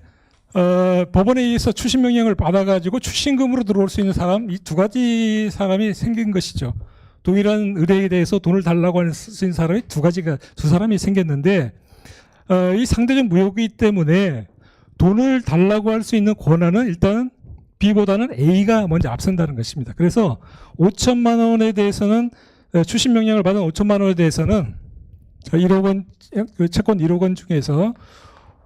법원에 의해서 추심 명령을 받아가지고 추심금으로 들어올 수 있는 사람, 이 두 가지 사람이 생긴 것이죠. 동일한 의뢰에 대해서 돈을 달라고 할 수 있는 사람이 두 사람이 생겼는데, 이 상대적 무효이기 때문에 돈을 달라고 할 수 있는 권한은 일단 B보다는 A가 먼저 앞선다는 것입니다. 그래서 5천만 원에 대해서는, 추심 명령을 받은 5천만 원에 대해서는 1억 원, 그 채권 1억 원 중에서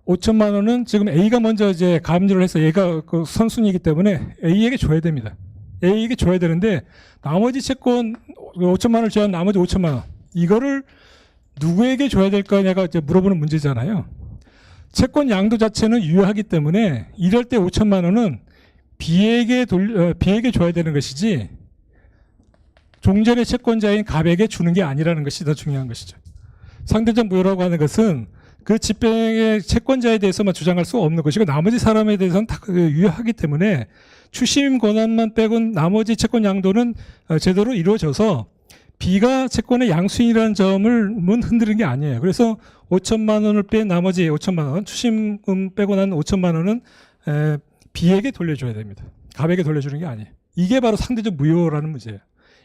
5천만 원은 지금 A가 먼저 이제 가압류를 해서 얘가 그 선순위이기 때문에 A에게 줘야 됩니다. A에게 줘야 되는데, 나머지 채권 5천만 원을 제한 나머지 5천만 원, 이거를 누구에게 줘야 될 거냐가 이제 물어보는 문제잖아요. 채권 양도 자체는 유효하기 때문에 이럴 때 5천만 원은 B에게 줘야 되는 것이지 종전의 채권자인 갑에게 주는 게 아니라는 것이 더 중요한 것이죠. 상대적 무효라고 하는 것은 그 집행의 채권자에 대해서만 주장할 수 없는 것이고, 나머지 사람에 대해서는 다 유효하기 때문에 추심 권한만 빼곤 나머지 채권 양도는 제대로 이루어져서 B가 채권의 양수인이라는 점을 흔드는 게 아니에요. 그래서 5천만 원을 뺀 나머지 5천만 원, 추심금 빼고 난 5천만 원은 B에게 돌려줘야 됩니다. 갑에게 돌려주는 게 아니에요. 이게 바로 상대적 무효라는 문제예요.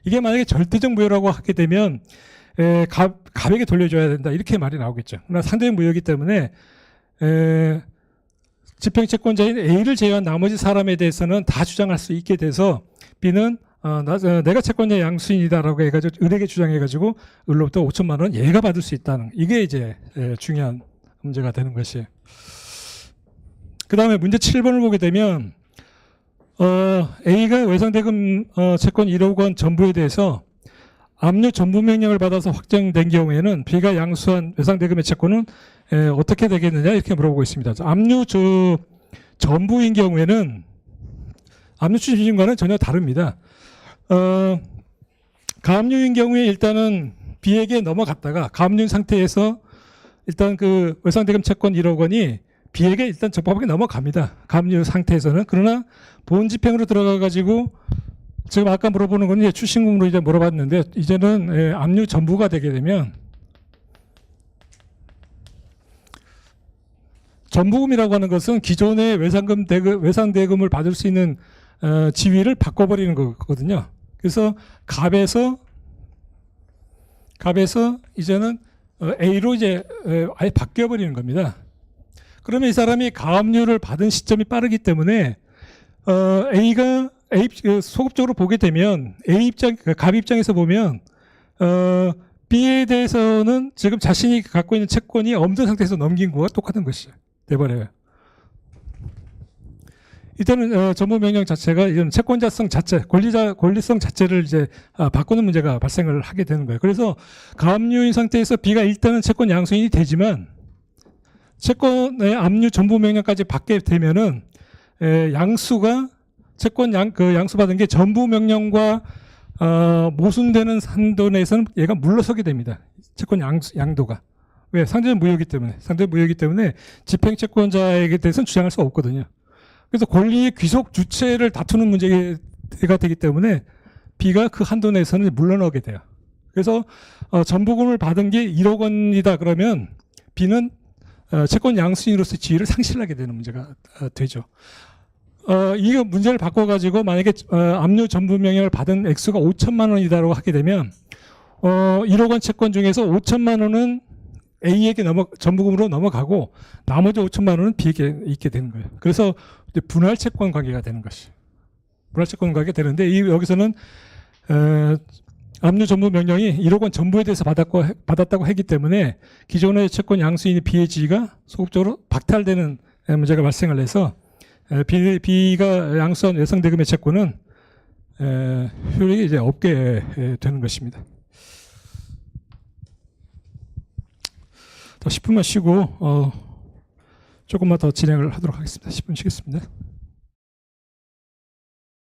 이게 만약에 절대적 무효라고 하게 되면 갑에게 돌려줘야 된다, 이렇게 말이 나오겠죠. 그러나 상대적 무효이기 때문에 집행채권자인 A를 제외한 나머지 사람에 대해서는 다 주장할 수 있게 돼서 B는 내가 채권자 양수인이다라고 해가지고 을에게 주장해가지고 을로부터 5천만 원 얘가 받을 수 있다는, 이게 이제 중요한 문제가 되는 것이에요. 그 다음에 문제 7번을 보게 되면 A가 외상대금 채권 1억 원 전부에 대해서 압류 전부 명령을 받아서 확정된 경우에는 B가 양수한 외상대금의 채권은 어떻게 되겠느냐, 이렇게 물어보고 있습니다. 압류 전부인 경우에는 압류 추심과는 전혀 다릅니다. 가압류인 경우에 일단은 B에게 넘어갔다가 가압류인 상태에서 일단 그 외상대금 채권 1억 원이 B에게 일단 적법하게 넘어갑니다. 가압류 상태에서는. 그러나 본집행으로 들어가가지고 지금 아까 물어보는 건 이제 추심금으로 이제 물어봤는데, 이제는 압류 전부가 되게 되면 전부금이라고 하는 것은 기존의 외상대금을 받을 수 있는 지위를 바꿔버리는 거거든요. 그래서 갑에서 이제는 A로 이제 아예 바뀌어버리는 겁니다. 그러면 이 사람이 가압류를 받은 시점이 빠르기 때문에 A가 소급적으로 보게 되면 갑 입장에서 보면 B에 대해서는 지금 자신이 갖고 있는 채권이 없는 상태에서 넘긴 거와 똑같은 것이죠. 돼버려요. 이때는 전부 명령 자체가 이런 채권자성 자체, 권리성 자체를 이제 바꾸는 문제가 발생을 하게 되는 거예요. 그래서 가압류인 상태에서 B가 일단은 채권 양수인이 되지만 채권의 압류 전부 명령까지 받게 되면은 양수가 채권 양수받은 게 전부 명령과 모순되는 한도 내에서는 얘가 물러서게 됩니다. 채권 양도가. 왜? 상대적 무효이기 때문에 집행채권자에게 대해서는 주장할 수가 없거든요. 그래서 권리의 귀속 주체를 다투는 문제가 되기 때문에 B가 그 한도 내에서는 물러나게 돼요. 그래서 전부금을 받은 게 1억 원이다 그러면 B는 채권 양수인으로서 지위를 상실하게 되는 문제가 되죠. 이 문제를 바꿔가지고 만약에 압류 전부 명령을 받은 액수가 5천만 원이다라고 하게 되면 1억 원 채권 중에서 5천만 원은 A에게 전부금으로 넘어가고 나머지 5천만 원은 B에게 있게 되는 거예요. 그래서 이제 분할 채권 관계가 되는 것이. 분할 채권 관계가 되는데 여기서는 압류 전부 명령이 1억 원 전부에 대해서 받았다고 했기 때문에 기존의 채권 양수인의 B의 지위가 소극적으로 박탈되는 문제가 발생을 해서 B가 양수한 외상대금의 채권은 효력이 이제 없게 되는 것입니다. 더 10분만 쉬고 조금만 더 진행을 하도록 하겠습니다. 10분 쉬겠습니다.